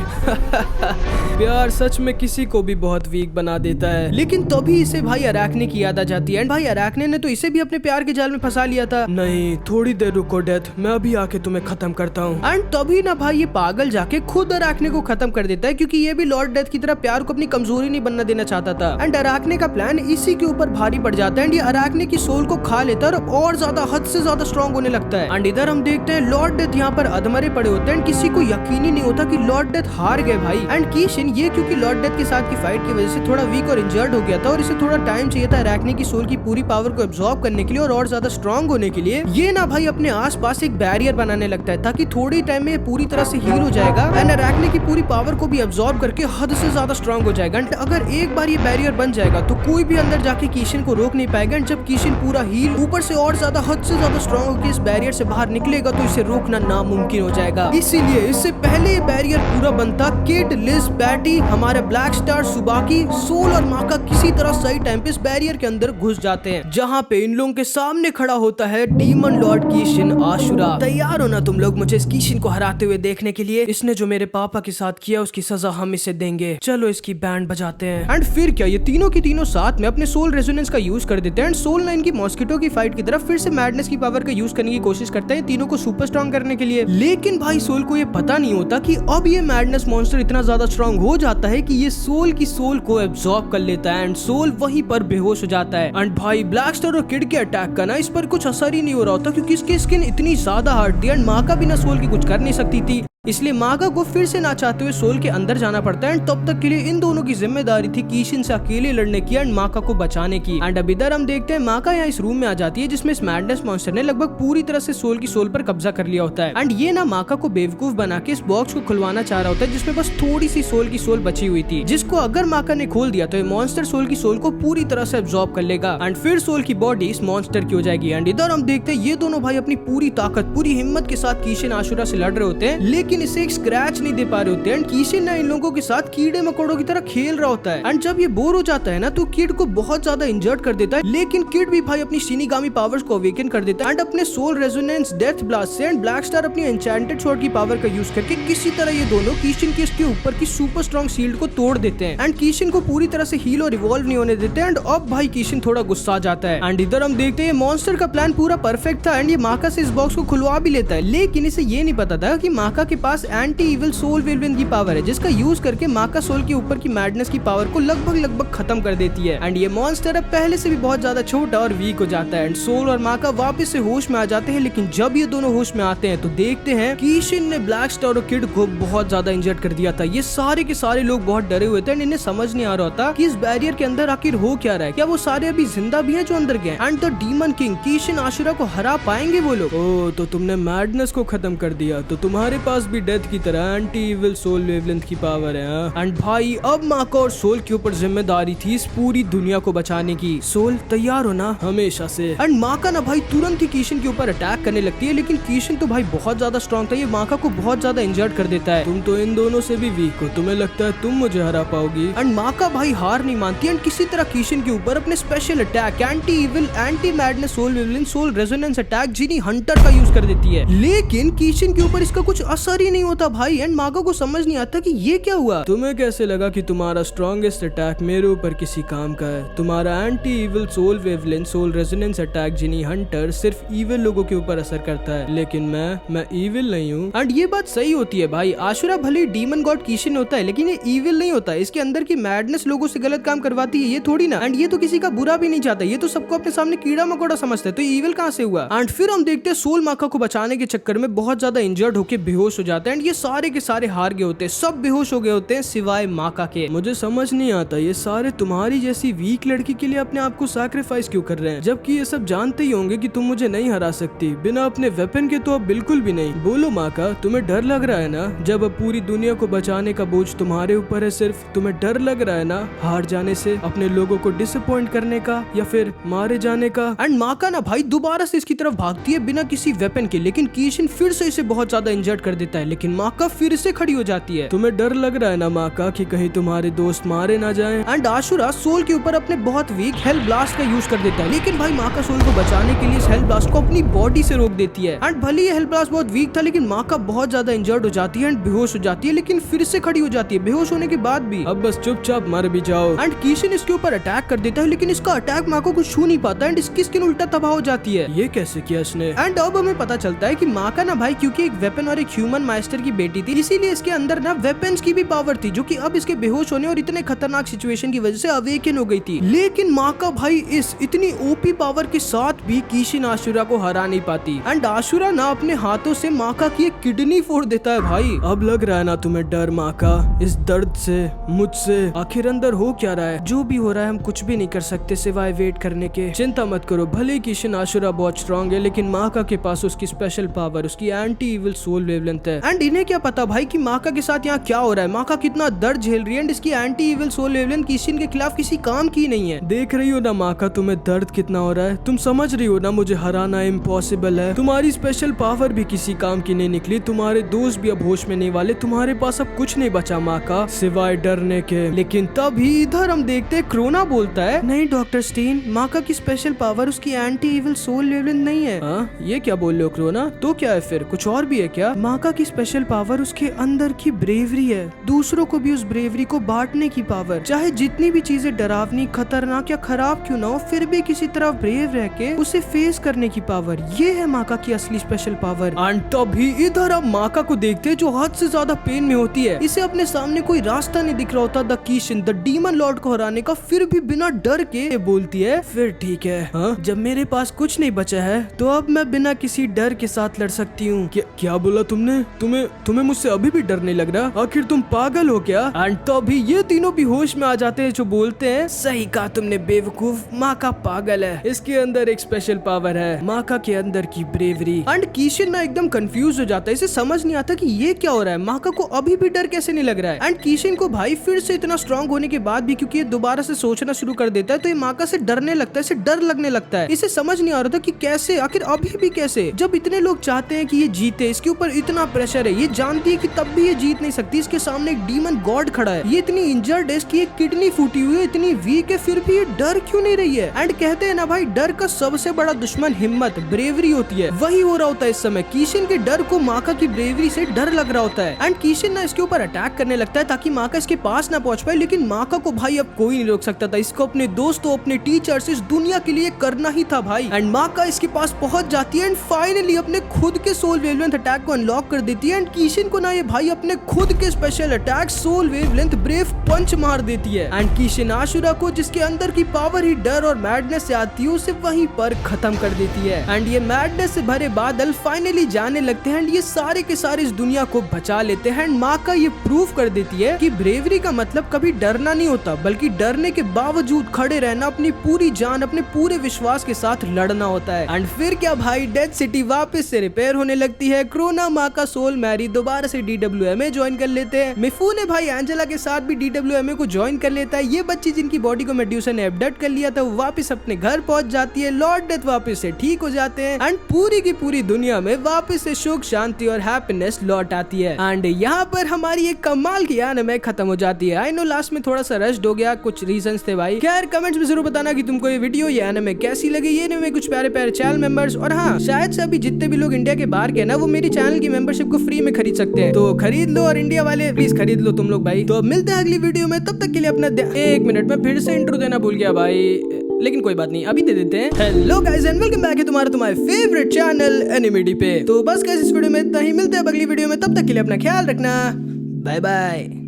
प्यार सच में किसी को भी बहुत वीक बना देता है। लेकिन तभी इसे भाई अराकने की याद आ जाती है एंड भाई अराकने ने तो इसे भी अपने प्यार के जाल में फंसा लिया था। नहीं थोड़ी देर रुको डेथ, मैं अभी आके तुम्हें खत्म करता हूँ। एंड तभी ना भाई ये पागल जाके खुद अराकने को खत्म कर देता है क्योंकि ये भी लॉर्ड डेथ की तरह प्यार को अपनी कमजोरी नहीं बनना देना चाहता था। एंड अराकने का प्लान इसी के ऊपर भारी पड़ जाता है एंड ये अराकने की सोल को खा लेता है और ज्यादा हद से ज्यादा स्ट्रॉन्ग होने लगता है। एंड इधर हम देखते हैं लॉर्ड डेथ यहाँ पर अधमरे पड़े होते हैं, किसी को यकीन ही नहीं होता कि लॉर्ड डेथ हार गए भाई। एंड कीशिन ये क्योंकि लॉर्ड डेथ के साथ की फाइट की वजह से थोड़ा वीक और इंजर्ड हो गया था और इसे थोड़ा टाइम चाहिए था अराकने की सोल की पूरी पावर को एब्जॉर्ब करने के लिए और ज्यादा स्ट्रॉन्ग होने के लिए। ये ना भाई अपने आसपास एक बैरियर बनाने लगता है ताकि थोड़ी टाइम में पूरी तरह से हील हो जाएगा एंड अराकने की पूरी पावर को भी एब्जॉर्ब करके हद से ज्यादा स्ट्रॉन्ग हो जाएगा। एंड अगर एक बार ये बैरियर बन जाएगा तो कोई भी अंदर जाके कीशिन को रोक नहीं पाएगा। एंड जब कीशिन पूरा हील ऊपर से और ज्यादा हद से ज्यादा स्ट्रॉन्ग होकर इस बैरियर से बाहर निकलेगा तो इसे रोकना नामुमकिन हो जाएगा। इसीलिए इससे पहले ये बैरियर पूरा बनता किड, लिज, पैटी, हमारे ब्लैक स्टार, सुबाकी, सोल और माका किसी तरह सही टाइम पे इस बैरियर के अंदर घुस जाते हैं जहाँ पे इन लोगों के सामने खड़ा होता है डीमन लॉर्ड कीशिन आशुरा। तैयार हो ना तुम लोग मुझे इस कीशिन को हराते हुए देखने के लिए? इसने जो मेरे पापा के साथ किया उसकी सजा हम इसे देंगे। चलो इसकी बैंड बजाते हैं। एंड फिर क्या ये तीनों की तीनों साथ में अपने सोल रेजोनेंस का यूज कर देते हैं एंड सोल 9 की मॉस्किटो की फाइट की तरफ फिर से मैडनेस की पावर का यूज करने की कोशिश करते हैं तीनों को सुपर स्ट्रॉन्ग करने के लिए। लेकिन भाई सोल को ये पता नहीं होता कि अब ये मैडनेस मॉन्स्टर इतना ज्यादा स्ट्रॉन्ग हो जाता है कि ये सोल की सोल को एब्जॉर्ब कर लेता है एंड सोल वहीं पर बेहोश हो जाता है। एंड भाई ब्लैक स्टार और किड के अटैक का ना इस पर कुछ असर ही नहीं हो रहा होता क्योंकि इसकी स्किन इतनी ज्यादा हार्ड थी एंड माँ का बिना सोल की कुछ कर नहीं सकती थी। इसलिए मागा को फिर से ना चाहते हुए सोल के अंदर जाना पड़ता है एंड तब तक के लिए इन दोनों की जिम्मेदारी थी कीशिन से अकेले लड़ने की एंड माका को बचाने की। एंड अब इधर हम देखते हैं माका यहाँ इस रूम में आ जाती है जिसमें इस मैडनेस मॉन्स्टर ने लगभग पूरी तरह से सोल की सोल पर कब्जा कर लिया होता है। एंड ये ना माका को बेवकूफ बना के इस बॉक्स को खुलवाना चाह रहा होता है जिसमें बस थोड़ी सी सोल की सोल बची हुई थी, जिसको अगर माका ने खोल दिया तो ये मॉन्स्टर सोल की सोल को पूरी तरह से एब्जॉर्ब कर लेगा एंड फिर सोल की बॉडी इस मॉन्स्टर की हो जाएगी। एंड इधर हम देखते हैं ये दोनों भाई अपनी पूरी ताकत पूरी हिम्मत के साथ कीशिन आशुरा से लड़ रहे होते हैं लेकिन इसे एक स्क्रैच नहीं दे पा रहे होते हैं। कीशिन ना इन लोगों के साथ कीड़े मकोड़ों की तरह खेल रहा होता है एंड जब ये बोर हो जाता है ना तो किड को बहुत ज्यादा इंजर्ड कर देता है। लेकिन किड भी भाई अपनी शिनिगामी पावर्स को अवेकन कर देता है एंड अपने सोल रेजोनेंस, डेथ ब्लास्ट से एंड ब्लैक स्टार अपनी एन्चेंटेड स्वॉर्ड की पावर का यूज करके किसी तरह ये दोनों कीशिन के इसके ऊपर की सुपर स्ट्रॉन्ग शील्ड को तोड़ देते हैं एंड कीशिन को पूरी तरह से हील और रिवॉल्व नहीं होने देते एंड अब भाई कीशिन थोड़ा गुस्सा आ जाता है। एंड इधर हम देखते हैं मॉन्स्टर का प्लान पूरा परफेक्ट था एंड ये माका से इस बॉक्स को खुलवा भी लेता है, लेकिन इसे ये नहीं पता था कि माका के पास एंटी इविल सोल वेवलेंथ की पावर है जिसका यूज करके माका सोल के ऊपर की मैडनेस की पावर को लगभग खत्म कर देती है। एंड ये मॉन्स्टर अब पहले से भी बहुत ज्यादा छोटा और वीक हो जाता है एंड सोल और माका वापस से होश में आ जाते हैं। लेकिन जब ये दोनों होश में आते हैं तो देखते हैं कीशिन ने ब्लैक स्टार और किड को बहुत ज्यादा इंजर्ड कर दिया था। ये सारे के सारे लोग बहुत डरे हुए थे एंड इन्हें समझ नहीं आ रहा था कि इस बैरियर के अंदर आखिर हो क्या रहा है, क्या वो सारे अभी जिंदा भी हैं जो अंदर गए and the demon king Kishin Asura को हरा पाएंगे वो लोग। ओ तो तुमने मैडनेस को खत्म कर दिया तो तुम्हारे पास भी डेथ की तरह एंटी इविल सोल वेवलेंथ की पावर है। एंड भाई अब माका और सोल के ऊपर जिम्मेदारी थी इस पूरी दुनिया को बचाने की। सोल तैयार हो ना हमेशा से। एंड माका ना भाई तुरंत ही कीशिन के ऊपर अटैक करने लगती है लेकिन कीशिन तो भाई बहुत ज्यादा स्ट्रॉन्ग था, ये माका को बहुत ज्यादा इंजर्ड कर देता है। तुम तो इन दोनों से भी वीक हो, तुम्हें लगता है तुम मुझे हरा पाओगी? एंड माका भाई हार नहीं मानती एंड किसी तरह कीशिन के ऊपर अपने special attack anti evil anti madness soul wavelength soul resonance attack genie hunter का यूज कर देती है। लेकिन कीशिन के ऊपर इसका कुछ असर ही नहीं होता भाई एंड माका को समझ नहीं आता कि ये क्या हुआ। तुम्हें कैसे लगा कि तुम्हारा स्ट्रॉन्गेस्ट अटैक मेरे ऊपर किसी काम का है? तुम्हारा anti evil soul wavelength soul resonance attack genie hunter सिर्फ इविल लोगों के ऊपर असर करता है, लेकिन मैं इविल नहीं हूँ। एंड ये बात सही होती है भाई, आशुरा भले डीमन गॉड कीशिन होता है लेकिन ये इविल नहीं होता, इसके अंदर की मैडनेस लोगों से गलत काम करवाती है ये थोड़ी ना। एंड ये तो किसी का बुरा भी नहीं चाहता, ये तो सबको अपने सामने कीड़ा मकोड़ा समझता है, तो इविल कहाँ से हुआ। एंड फिर हम देखते हैं सोल माका को बचाने के चक्कर में बहुत ज्यादा इंजर्ड होकर बेहोश हो जाता है एंड ये सारे के सारे हार गए होते हैं, सब बेहोश हो गए होते हैं सिवाय माका के। मुझे समझ नहीं आता ये सारे तुम्हारी जैसी वीक लड़की के लिए अपने आप को सैक्रिफाइस क्यों कर रहे हैं, जबकि ये सब जानते ही होंगे कि तुम मुझे नहीं हरा सकती बिना अपने वेपन के। तो अब बिल्कुल भी नहीं। बोलो माका, तुम्हें डर लग रहा है ना? जब अब पूरी दुनिया को बचाने का बोझ तुम्हारे ऊपर है, सिर्फ तुम्हें डर लग रहा है ना हार जाने से, अपने लोगों को डिसअपॉइंट करने का या फिर मारे जाने का। एंड माका ना भाई दोबारा से इसकी तरफ भागती है बिना किसी वेपन के, लेकिन कीशिन फिर से इसे बहुत ज्यादा इंजर्ड कर देता है, लेकिन माका फिर से खड़ी हो जाती है। तुम्हें डर लग रहा है ना माका कि कहीं तुम्हारे दोस्त मारे ना जाएं। एंड आशुरा सोल के ऊपर अपने बहुत वीक हेल ब्लास्ट का यूज कर देता है, लेकिन भाई माका सोल को बचाने के लिए इस हेल ब्लास्ट को अपनी बॉडी से रोक देती है। एंड भले ये हेल ब्लास्ट बहुत वीक था, लेकिन माका बहुत ज्यादा इंजर्ड हो जाती है एंड बेहोश हो जाती है, लेकिन फिर से खड़ी हो जाती है बेहोश होने के बाद भी। अब बस चुपचाप मर भी जाओ। एंड कीशिन इसके ऊपर अटैक कर देता है, लेकिन इसका अटैक माका को छू नहीं पाता एंड इसकी स्किन उल्टा तबाह हो जाती है। ये कैसे किया इसने? एंड अब हमें पता चलता है कि माका ना भाई क्योंकि एक वेपन और एक ह्यूमन मास्टर की बेटी थी, इसीलिए इसके अंदर ना वेपन्स की भी पावर थी, जो कि अब इसके बेहोश होने और इतने खतरनाक सिचुएशन की वजह से अवेकन हो गई थी। लेकिन माका भाई इस इतनी ओपी पावर के साथ भी कीशिन आशुरा को हरा नहीं पाती एंड आशुरा ना अपने हाथों से माका की एक किडनी फोड़ देता है। भाई अब लग रहा है ना तुम्हें डर माका, इस दर्द से, मुझसे? आखिर अंदर हो क्या रहा है? जो भी हो रहा है हम कुछ भी नहीं कर सकते सिवाय वेट करने के। चिंता मत करो, भले कीशिन आशुरा बहुत स्ट्रॉन्ग है, लेकिन माका के पास उसकी स्पेशल पावर, उसकी एंटी इविल सोल वेवलेंथ है। एंड इन्हें क्या पता भाई कि माका के साथ यहाँ क्या हो रहा है, माका कितना दर्द झेल रही है एंड इसकी एंटी इविल सोल वेवलेंथ कीशिन के खिलाफ किसी काम की नहीं है। देख रही हो ना माका तुम्हें दर्द कितना हो रहा है, तुम समझ रही हो ना मुझे हराना इम्पॉसिबल है। तुम्हारी स्पेशल पावर भी किसी काम की नहीं निकली, तुम्हारे दोस्त भी अब होश में नहीं वाले, तुम्हारे पास अब कुछ नहीं बचा माका सिवाय डरने के। लेकिन तभी इधर हम देखते हैं क्रोना बोलता है, नहीं डॉक्टर स्टीन, माका की स्पेशल पावर उसकी एंटी इविल सोल वेवलेंथ नहीं है। हाँ ये क्या बोल रहे हो क्रोना? तो क्या है फिर, कुछ और भी है क्या? माका की स्पेशल पावर उसके अंदर की ब्रेवरी है, दूसरों को भी उस ब्रेवरी को बांटने की पावर। चाहे जितनी भी चीजें डरावनी, खतरनाक या खराब क्यों ना हो, फिर भी किसी तरह ब्रेव रह के उसे फेस करने की पावर, ये है माका की असली स्पेशल पावर। एंड तभी इधर अब माका को देखते हैं जो हद से ज्यादा पेन में होती है, इसे अपने सामने कोई रास्ता नहीं दिख रहा होता द कीशिन, द डीमन लॉर्ड को हराने का, फिर भी बिना डर के बोलती है, फिर ठीक है, हाँ जब मेरे पास कुछ नहीं बचा है तो अब मैं बिना किसी डर के साथ लड़ सकती हूँ। क्या बोला तुमने? तुम्हें मुझसे अभी भी डर नहीं लग रहा? आखिर तुम पागल हो क्या? एंड तभी ये तीनों भी होश में आ जाते हैं जो बोलते हैं, सही कहा तुमने बेवकूफ, माका पागल है, इसके अंदर एक स्पेशल पावर है, माका के अंदर की ब्रेवरी। एंड कीशिन ना एकदम कंफ्यूज हो जाता है, इसे समझ नहीं आता कि ये क्या हो रहा है, माका को अभी भी डर कैसे नहीं लग रहा है। एंड कीशिन को भाई फिर से इतना स्ट्रांग होने के बाद भी क्योंकि ये दोबारा से सोचना शुरू कर देता है, तो ये माका से डरने लगता है, इसे डर लगने लगता है। इसे समझ नहीं आ रहा था कि कैसे, आखिर अभी भी कैसे, जब इतने लोग चाहते हैं कि ये जीते, इसके ऊपर इतना प्रेशर है, ये जानती है कि तब भी ये जीत नहीं सकती, इसके सामने एक डीमन गॉड खड़ा है, ये इतनी इंजर्ड है, इसकी एक किडनी फूटी हुई है, इतनी वीक है, फिर भी ये डर क्यों नहीं रही है? एंड कहते हैं ना भाई डर का सबसे बड़ा दुश्मन हिम्मत, ब्रेवरी होती है, वही हो रहा होता है इस समय। कीशिन के डर को माका की ब्रेवरी से डर लग रहा होता है एंड कीशिन ना इसके ऊपर अटैक करने लगता है ताकि माका इसके पास ना पहुंच पाए, लेकिन माका को भाई अब कोई नहीं रोक सकता था, इसको अपने दोस्तों, अपने टीचर्स, इस दुनिया के लिए करना ही था भाई। एंड माका इसके पास पहुंच जाती है एंड फाइनली अपने खुद के सोल वेवलेंथ अटैक को अनलॉक कर देती है एंड कीशिन को ना ये भाई अपने खुद के special attack soul wavelength brave punch मार देती है। एंड कीशिन आशुरा को, जिसके अंदर की पावर ही डर और मैडनेस से आती है, उसे वहीं पर खत्म कर देती है। एंड ये मैडनेस से भरे बादल फाइनली जाने लगते हैं एंड ये सारे के सारे इस दुनिया को बचा लेते हैं। एंड माका ये प्रूव कर देती है कि ब्रेवरी का मतलब कभी डरना नहीं होता, बल्कि डरने के बावजूद खड़े रहना, अपनी पूरी जान, अपने पूरे विश्वास के साथ लड़ना होता है। एंड फिर क्या भाई, डेथ सिटी वापस से रिपेयर होने लगती है, क्रोना, माका, सोल, मैरी दोबारा से DWMA ज्वाइन कर लेते हैं, मिफू ने भाई एंजेला के साथ भी DWMA को ज्वाइन कर लेता है, ये बच्ची जिनकी बॉडी को मेड्यूसा ने एब्डक्ट कर लिया था वो वापस अपने घर पहुंच जाती है, लॉर्ड डेथ वापस से ठीक हो जाते हैं एंड पूरी की पूरी दुनिया में वापस से सुख, शांति और हैप्पीनेस लौट आती है। एंड यहाँ पर हमारी एक कमाल की एनिमे खत्म हो जाती है। आई नो लास्ट में थोड़ा सा रश्ड हो गया, कुछ रीजंस थे भाई। खैर कमेंट्स में जरूर बताना कि तुमको ये वीडियो, ये एनिमे कैसी लगी। ये एनिमे कुछ प्यारे प्यारे चैनल मेंबर्स, और हाँ शायद से अभी जितने भी लोग इंडिया के बाहर के ना, वो मेरी चैनल की मेंबरशिप को फ्री में खरीद सकते हैं, तो खरीद लो, और इंडिया वाले प्लीज खरीद लो तुम लोग भाई। तो मिलते हैं अगली वीडियो में, तब तक के लिए अपना एक मिनट में फिर से इंट्रो देना भूल गया भाई, लेकिन कोई बात नहीं, अभी दे देते हैं। Hello guys and welcome back है तुम्हारे फेवरेट चैनल एनिमेडी पे। तो बस गाइस इस वीडियो में इतना ही, मिलते हैं अगली वीडियो में, तब तक के लिए अपना ख्याल रखना, बाय बाय।